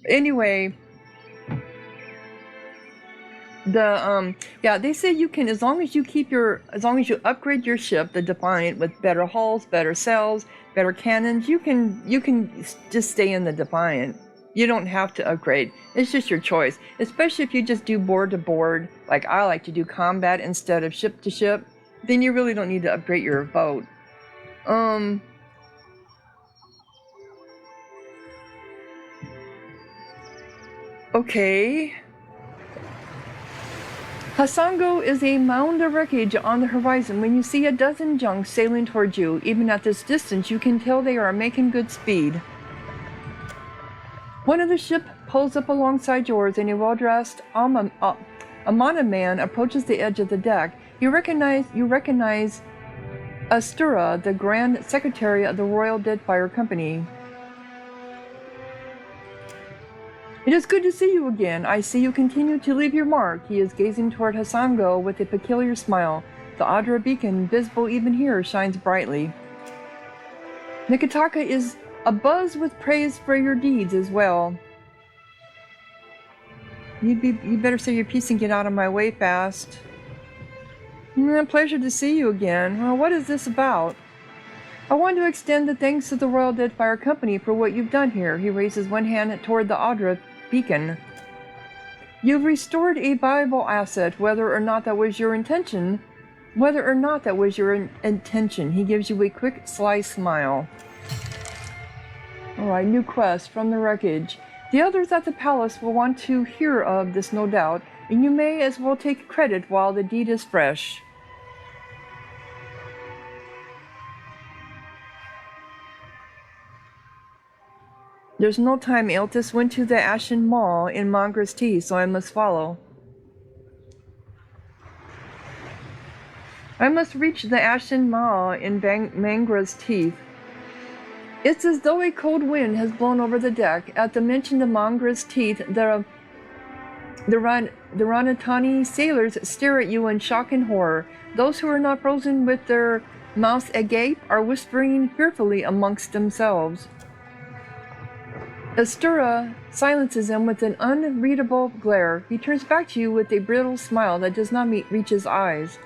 Speaker 1: Anyway... yeah, they say you can, as long as you upgrade your ship, the Defiant, with better hulls, better sails, better cannons, you can just stay in the Defiant. You don't have to upgrade. It's just your choice. Especially if you just do board to board, like I like to do combat instead of ship to ship, then you really don't need to upgrade your boat. Okay. Hasango is a mound of wreckage on the horizon. When you see a dozen junks sailing towards you, even at this distance, you can tell they are making good speed. One of the ship pulls up alongside yours, and a well-dressed Amana man approaches the edge of the deck. You recognize Astura, the Grand Secretary of the Royal Deadfire Company. It is good to see you again. I see you continue to leave your mark. He is gazing toward Hasango with a peculiar smile. The Adra beacon, visible even here, shines brightly. Nikitaka is abuzz with praise for your deeds as well. You better say your piece and get out of my way fast. Pleasure to see you again. Well, what is this about? I want to extend the thanks to the Royal Deadfire Company for what you've done here. He raises one hand toward the Adra beacon. You've restored a valuable asset, whether or not that was your intention. He gives you a quick, sly smile. Alright, new quest from the wreckage. The others at the palace will want to hear of this, no doubt, and you may as well take credit while the deed is fresh. There's no time. Altus went to the Ashen Mall in Mangra's Tea, so I must follow. I must reach the Ashen Mall in Mangra's Teeth. It's as though a cold wind has blown over the deck. At the mention of Mangra's Teeth, the Ranatani sailors stare at you in shock and horror. Those who are not frozen with their mouths agape are whispering fearfully amongst themselves. Astura silences him with an unreadable glare. He turns back to you with a brittle smile that does not reach his eyes.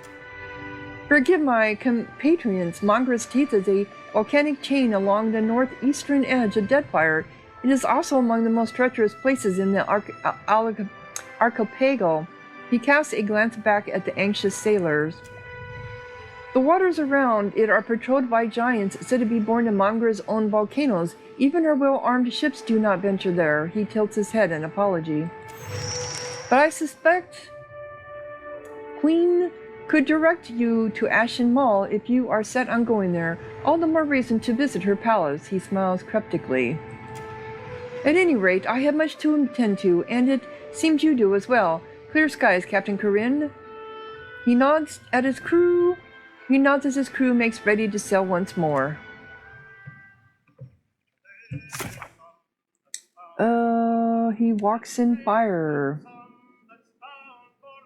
Speaker 1: Forgive my compatriots. Mangra's Teeth is a volcanic chain along the northeastern edge of Deadfire. It is also among the most treacherous places in the archipelago. He casts a glance back at the anxious sailors. The waters around it are patrolled by giants said to be born in Mangra's own volcanoes. Even her well-armed ships do not venture there. He tilts his head in apology. But I suspect Queen could direct you to Ashen Mall if you are set on going there. All the more reason to visit her palace. He smiles cryptically. At any rate, I have much to attend to, and it seems you do as well. Clear skies, Captain Corinne. He nods as his crew makes ready to sail once more. He walks in fire.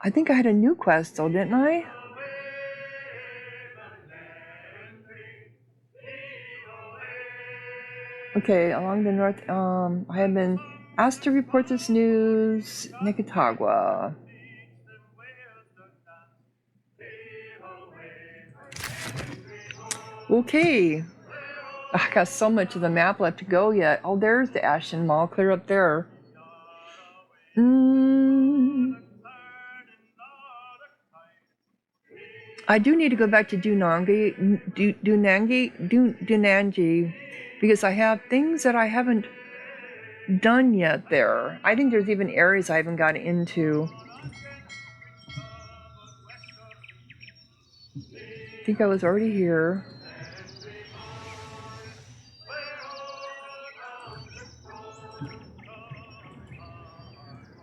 Speaker 1: I think I had a new quest though, didn't I? Okay, along the north, I have been asked to report this news. Nicaragua. Okay. I got so much of the map left to go yet. Oh, there's the Ashen Mall, clear up there. I do need to go back to Dunangi, because I have things that I haven't done yet there. I think there's even areas I haven't gotten into. I think I was already here.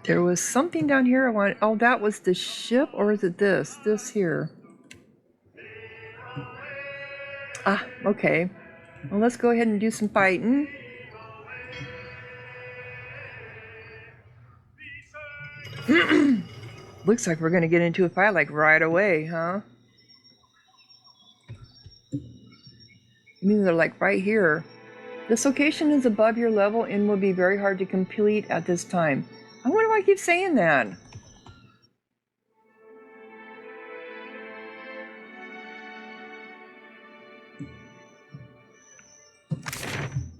Speaker 1: There was something down here I wanted. Oh, that was the ship, or is it this? This here. Ah, okay. Well, let's go ahead and do some fighting. Looks like we're gonna get into a fight like right away, huh? I mean, they're like right here. This location is above your level and will be very hard to complete at this time. I wonder why I keep saying that.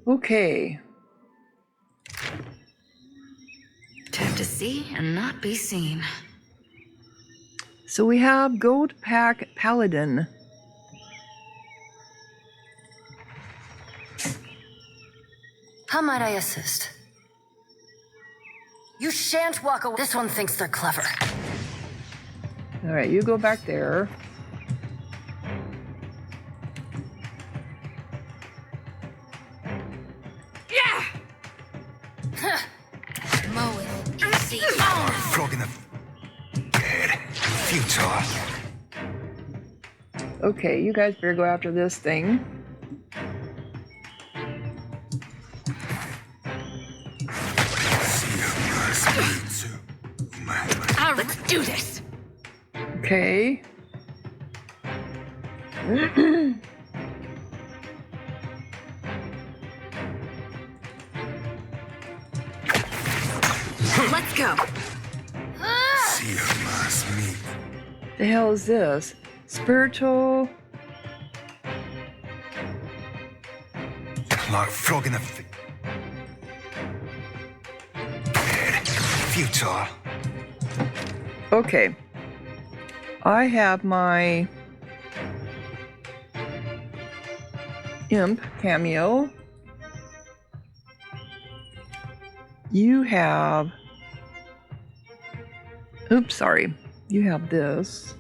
Speaker 1: Okay.
Speaker 2: Time to see and not be seen.
Speaker 1: So we have Gold Pack Paladin.
Speaker 5: How might I assist? You shan't walk away. This one thinks they're clever.
Speaker 1: Alright, you go back there.
Speaker 7: frog in the bed. Futile.
Speaker 1: Okay, you guys better go after this thing.
Speaker 8: Let's do this.
Speaker 1: Okay.
Speaker 8: Let's go.
Speaker 1: The hell is this? Spiritual.
Speaker 7: Like frog in the bed. Futile.
Speaker 1: Okay. I have my imp cameo. You have... Oops, sorry. You have this.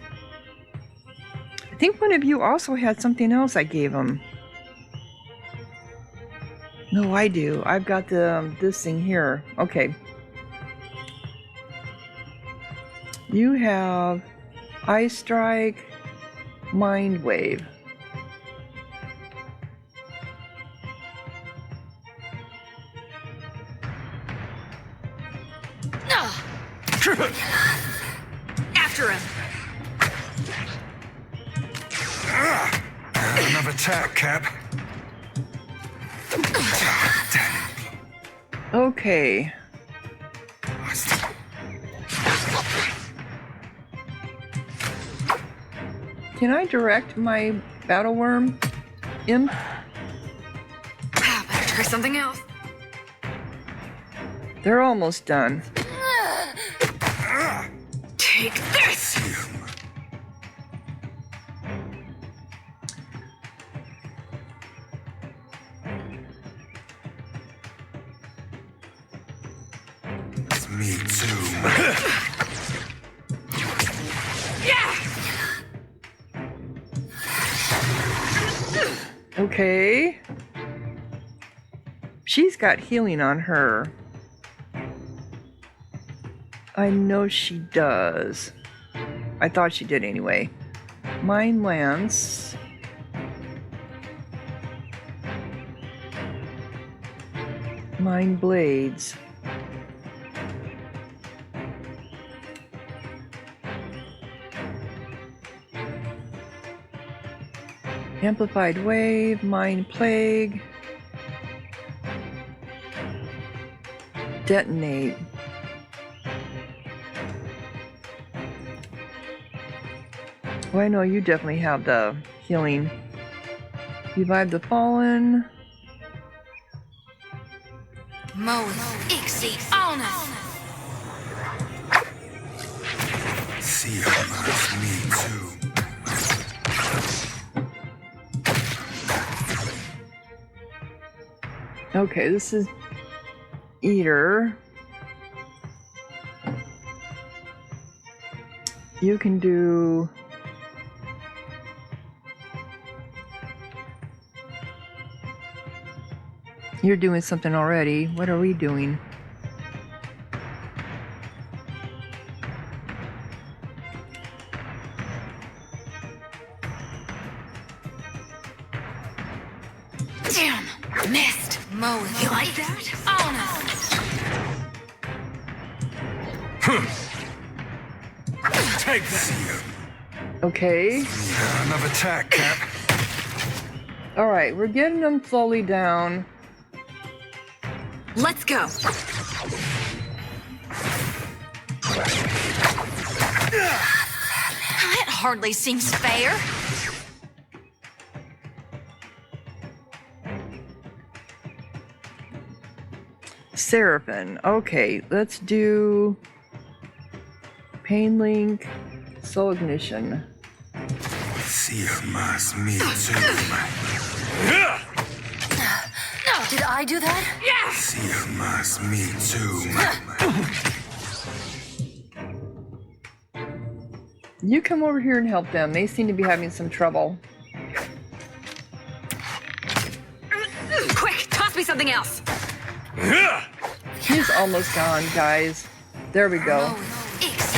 Speaker 1: I think one of you also had something else I gave him. No, I do. I've got this thing here. Okay. You have Eye Strike, Mind Wave.
Speaker 8: After him.
Speaker 7: Another attack, Cap.
Speaker 1: Okay. Can I direct my battle worm imp?
Speaker 8: Better try something else.
Speaker 1: They're almost done.
Speaker 8: Take this.
Speaker 7: It's me too.
Speaker 1: Okay. She's got healing on her. I know she does. I thought she did anyway. Mind Lance. Mind Blades. Amplified Wave, Mind Plague, Detonate. Well, I know you definitely have the healing. Revive the Fallen.
Speaker 2: Ixie, honest.
Speaker 7: See it's me too.
Speaker 1: Okay, this is Eder. You can do... You're doing something already. What are we doing?
Speaker 2: Damn, missed. You like that?
Speaker 7: Take that.
Speaker 1: Okay.
Speaker 7: Another attack, Cap.
Speaker 1: Alright, we're getting them slowly down.
Speaker 8: Let's go.
Speaker 2: That hardly seems fair.
Speaker 1: Seraphim. Okay, let's do Pain Link, Soul Ignition.
Speaker 7: See me too.
Speaker 5: Did I do that?
Speaker 7: See me too.
Speaker 1: You come over here and help them. They seem to be having some trouble.
Speaker 8: Quick, toss me something else.
Speaker 1: He's almost gone, guys. There we go.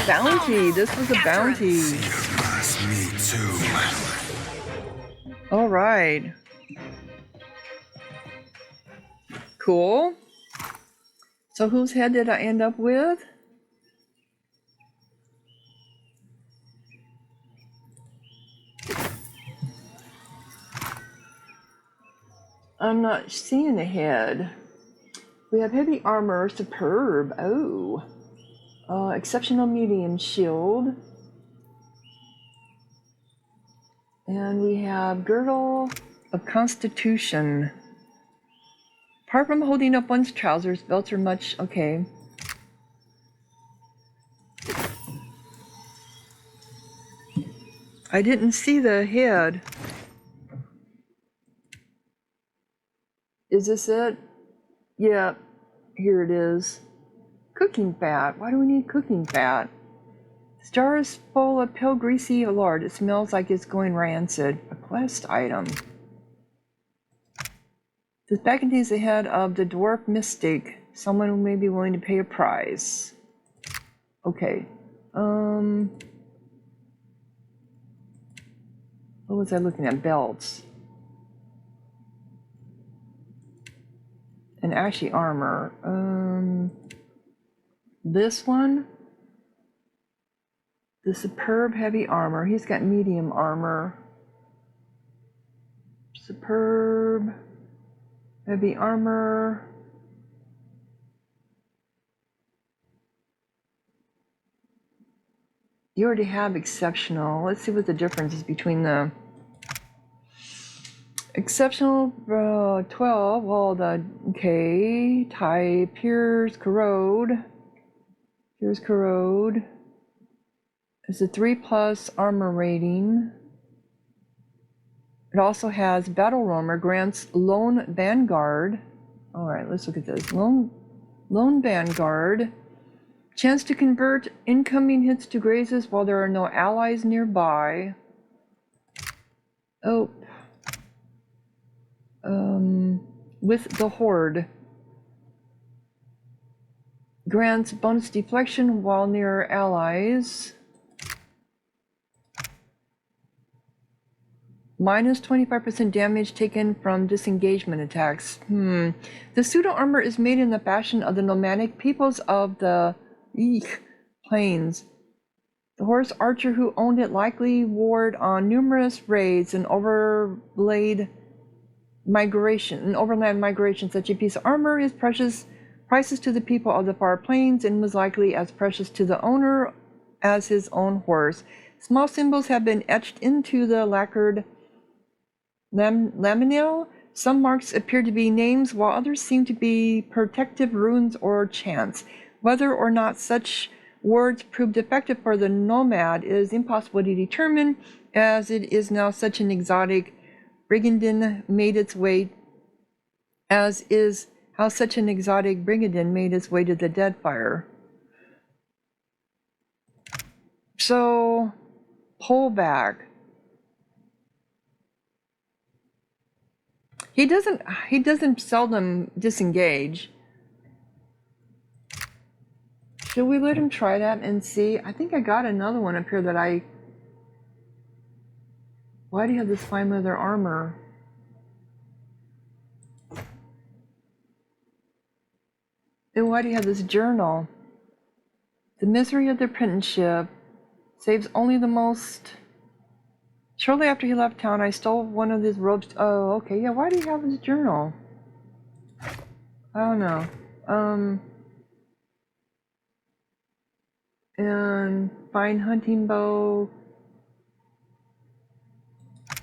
Speaker 1: Bounty. This was a bounty.
Speaker 6: Me too.
Speaker 1: All right. Cool. So whose head did I end up with? I'm not seeing a head. We have heavy armor, superb. Oh. Exceptional medium shield. And we have girdle of constitution. Apart from holding up one's trousers, belts are much... Okay. I didn't see the head. Is this it? Yeah, here it is. Cooking fat. Why do we need cooking fat? This jar is full of pale greasy lard. It smells like it's going rancid. A quest item. This bag contains the head of the dwarf mystic. Someone who may be willing to pay a price. Okay. What was I looking at? Belts. And ashy armor. This one. The superb heavy armor. He's got medium armor. Superb heavy armor. You already have exceptional. Let's see what the difference is between the exceptional 12. Well, the okay. Type Piers Corrode. Piers Corrode. It's a 3+ armor rating. It also has Battle Roamer, grants Lone Vanguard. All right, let's look at this. Lone Vanguard. Chance to convert incoming hits to grazes while there are no allies nearby. Oh. With the Horde. Grants bonus deflection while near allies. Minus 25% damage taken from disengagement attacks. The pseudo-armor is made in the fashion of the nomadic peoples of the plains. The horse archer who owned it likely warred on numerous raids and overland migration. Such a piece of armor is priceless to the people of the far plains and was likely as precious to the owner as his own horse. Small symbols have been etched into the lacquered laminate. Some marks appear to be names, while others seem to be protective runes or chants. Whether or not such words proved effective for the nomad is impossible to determine, as it is now such an exotic brigandine made its way to the Deadfire. So, pull back. He doesn't seldom disengage. Should we let him try that and see? I think I got another one up here that why do you have this fine leather armor? Then why do you have this journal? The misery of the apprenticeship saves only the most. Shortly after he left town, I stole one of his robes. Oh, okay. Yeah, why do you have his journal? I don't know. And fine hunting bow. I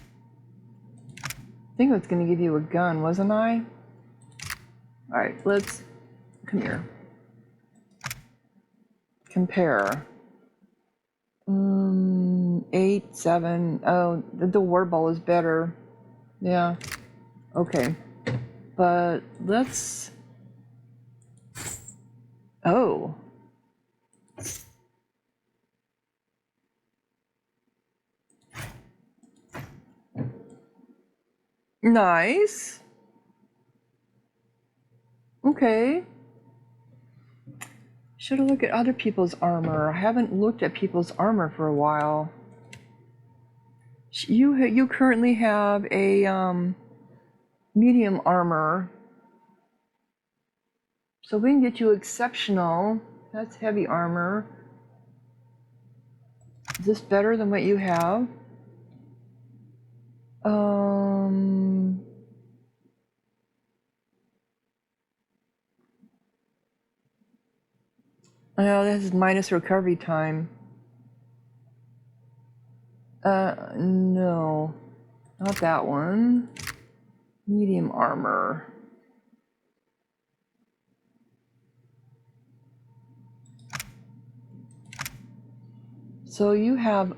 Speaker 1: think I was going to give you a gun, wasn't I? Alright, let's... Come here. Compare. 8, 7. Oh, the war bow is better. Yeah. Okay. But let's... Oh. Nice. Should have looked at other people's armor. I haven't looked at people's armor for a while. You currently have a medium armor. So we can get you exceptional. That's heavy armor. Is this better than what you have? Oh, this is minus recovery time. No. Not that one. Medium armor. So you have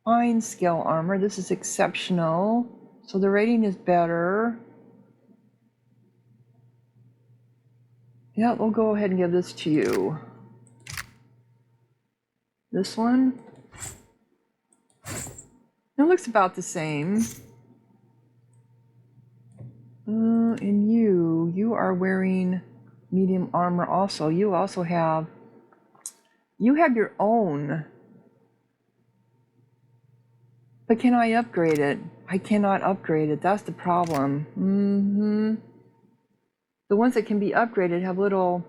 Speaker 1: fine scale armor. This is exceptional. So the rating is better. Yeah, we'll go ahead and give this to you. This one. It looks about the same. And you are wearing medium armor also. You also have, you have your own. But can I upgrade it? I cannot upgrade it. That's the problem. The ones that can be upgraded have little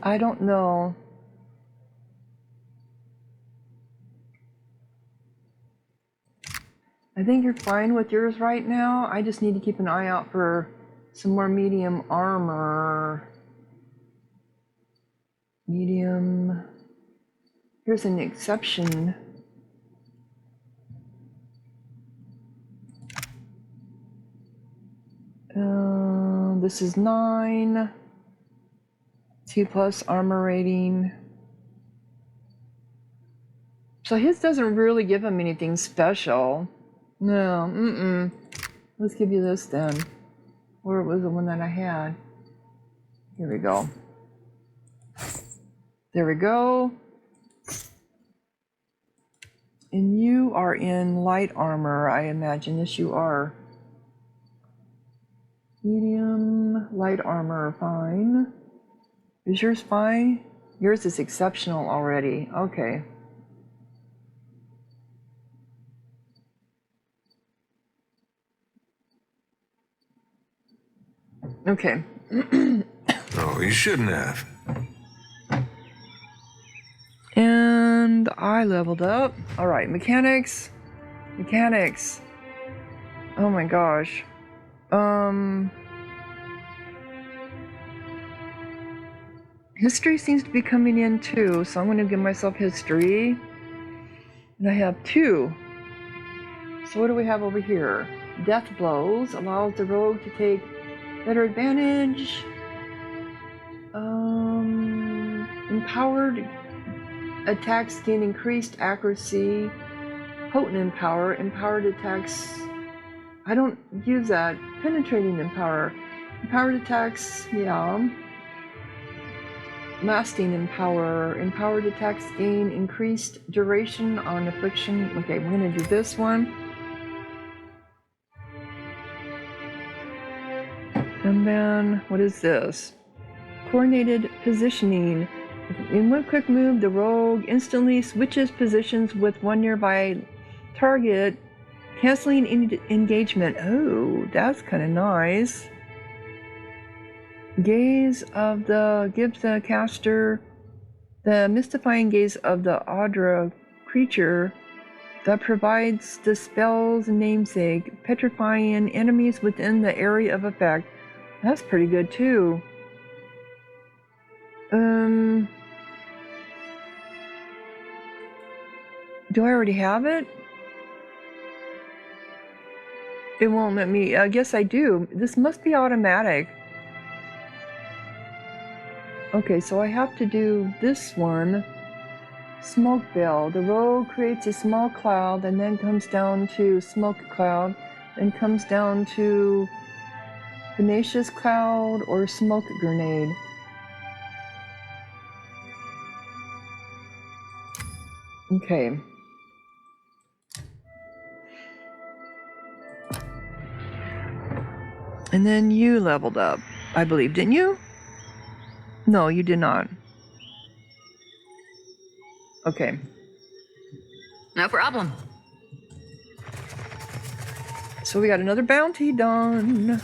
Speaker 1: I don't know. I think you're fine with yours right now. I just need to keep an eye out for some more medium armor. Medium. Here's an exception. This is 9. 2+ armor rating. So his doesn't really give him anything special. No, Let's give you this then. Or it was the one that I had. Here we go. There we go. And you are in light armor, I imagine. Yes, you are. Medium, light armor, fine. Is yours fine? Yours is exceptional already. Okay. Okay.
Speaker 3: Oh, you shouldn't have.
Speaker 1: And I leveled up. All right, mechanics. Mechanics. Oh my gosh. History seems to be coming in too, so I'm going to give myself history. And I have 2. So what do we have over here? Death blows allows the rogue to take better advantage. Empowered attacks gain increased accuracy. Potent empower. Empowered attacks. I don't use that. Penetrating empower. Empowered attacks, yeah. Lasting empower. Empowered attacks gain increased duration on affliction. Okay, we're gonna do this one. And then, what is this? Coordinated positioning. In one quick move, the rogue instantly switches positions with one nearby target, canceling engagement. Oh, that's kind of nice. Gaze of the gives the caster the mystifying gaze of the adra creature that provides the spell's namesake, petrifying enemies within the area of effect. That's pretty good too. Do I already have it? It won't let me. I guess I do. This must be automatic. Okay, so I have to do this one. Smoke veil. The rogue creates a small cloud and then comes down to smoke cloud. and comes down to tenacious cloud or smoke grenade. Okay. And then you leveled up, I believe, didn't you? No, you did not. Okay.
Speaker 8: No problem.
Speaker 1: So we got another bounty done.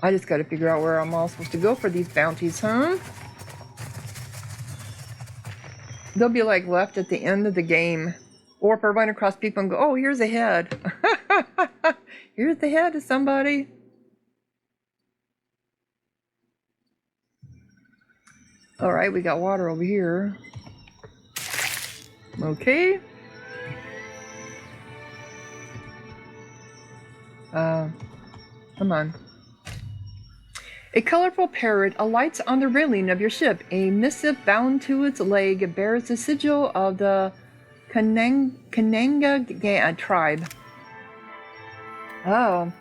Speaker 1: I just gotta figure out where I'm all supposed to go for these bounties, huh? They'll be like left at the end of the game. Or if I run across people and go, oh, here's a head. Here's the head of somebody. All right, we got water over here. Okay. Come on. A colorful parrot alights on the railing of your ship. A missive bound to its leg bears the sigil of the Kananga tribe. Oh.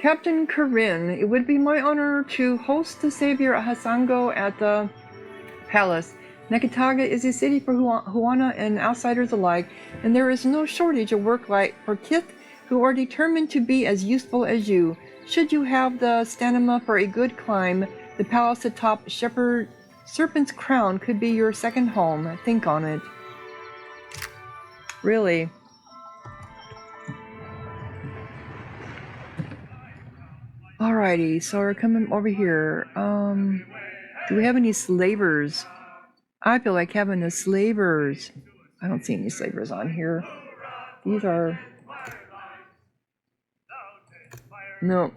Speaker 1: Captain Corinne, it would be my honor to host the savior Hasango at the palace. Nekataga is a city for Huana and outsiders alike, and there is no shortage of work for Kith who are determined to be as useful as you. Should you have the stamina for a good climb, the palace atop Serpent's Crown could be your second home. Think on it. Really? Alrighty, so we're coming over here. Do we have any slavers? I feel like having the slavers. I don't see any slavers on here. These are... No.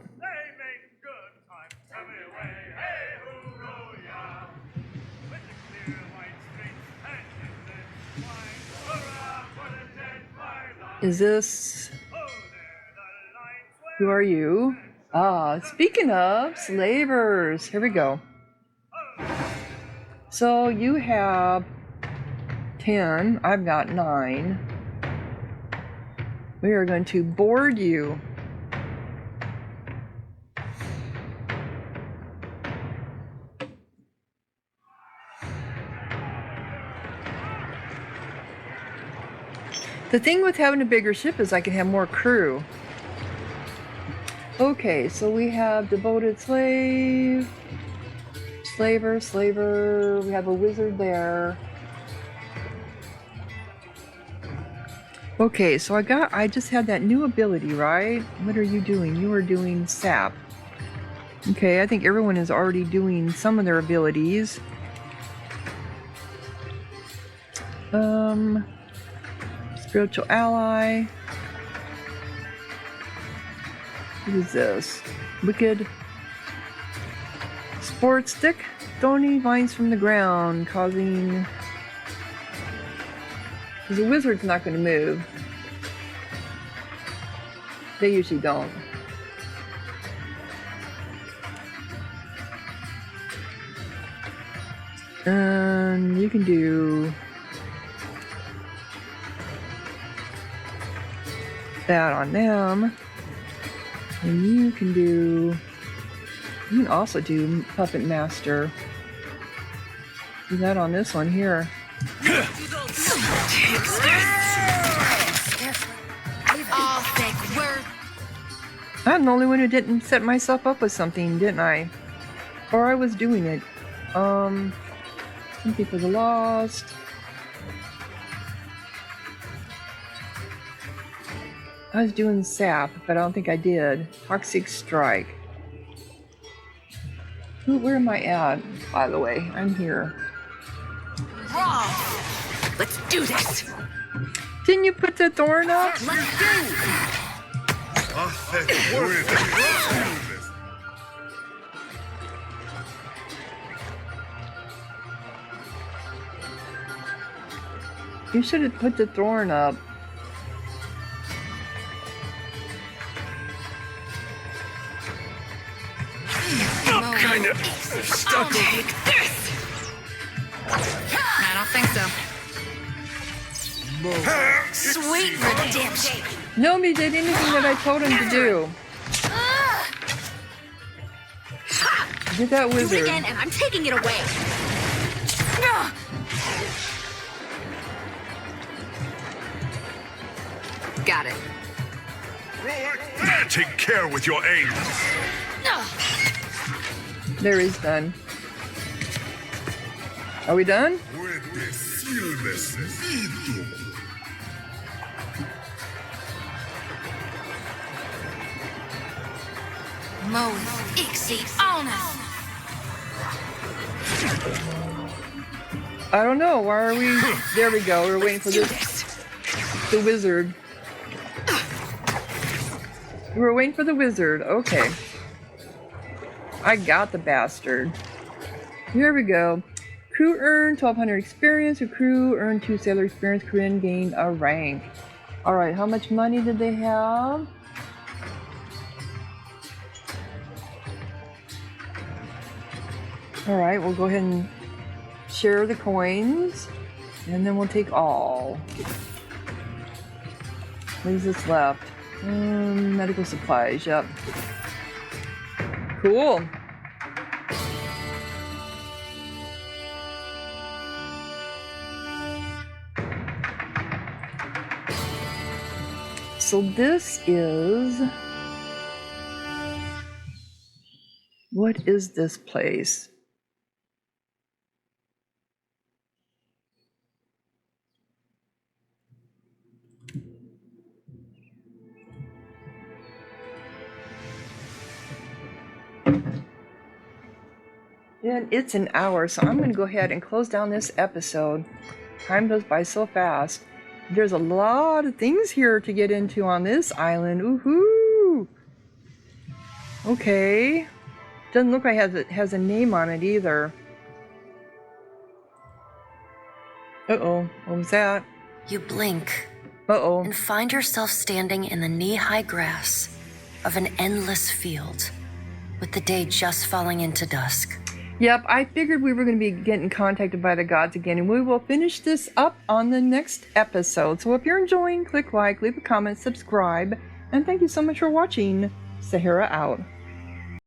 Speaker 1: Is this... Who are you? Ah, speaking of slavers, here we go. So you have 10, I've got 9. We are going to board you. The thing with having a bigger ship is I can have more crew. Okay, so we have devoted slave, slaver, we have a wizard there. Okay, so I just had that new ability, right? What are you doing? You are doing sap. Okay, I think everyone is already doing some of their abilities. Spiritual ally. What is this? Wicked. Sport stick. Thorny vines from the ground, causing... Because the wizard's not going to move. They usually don't. And you can do... that on them. And you can also do Puppet Master. Do that on this one here. I'm the only one who didn't set myself up with something, didn't I? Or I was doing it. Something for the lost. I was doing sap, but I don't think I did. Toxic strike. Where am I at, by the way? I'm here.
Speaker 2: Let's do this.
Speaker 1: Didn't you put the thorn up?
Speaker 2: Let's go.
Speaker 1: You should have put the thorn up.
Speaker 2: Kind of stuck. I'll take this. I don't think so. Sweet redemption.
Speaker 1: Nobody did anything that I told him to do. Get that
Speaker 2: Do it
Speaker 1: wizard.
Speaker 2: again, and I'm taking it away. Got it.
Speaker 10: Take care with your aim.
Speaker 1: There, he's done. Are we done?
Speaker 2: Moeth, Ixie, Alnus.
Speaker 1: I don't know. Why are we? There we go. We're waiting for this. The wizard. We're waiting for the wizard. Okay. I got the bastard. Here we go. Crew earned 1200 experience. The crew earned 2 sailor experience. Crew gained a rank. Alright, how much money did they have? Alright, we'll go ahead and share the coins. And then we'll take all. What is this left? Medical supplies, yep. Cool. So this is... What is this place? And it's an hour, so I'm going to go ahead and close down this episode. Time goes by so fast. There's a lot of things here to get into on this island. Woohoo! Okay. Doesn't look like it has a name on it either. Uh-oh. What was that?
Speaker 5: You blink
Speaker 1: Uh-oh.
Speaker 5: and find yourself standing in the knee-high grass of an endless field, with the day just falling into dusk.
Speaker 1: Yep, I figured we were going to be getting contacted by the gods again, and we will finish this up on the next episode. So if you're enjoying, click like, leave a comment, subscribe, and thank you so much for watching. Sahara out.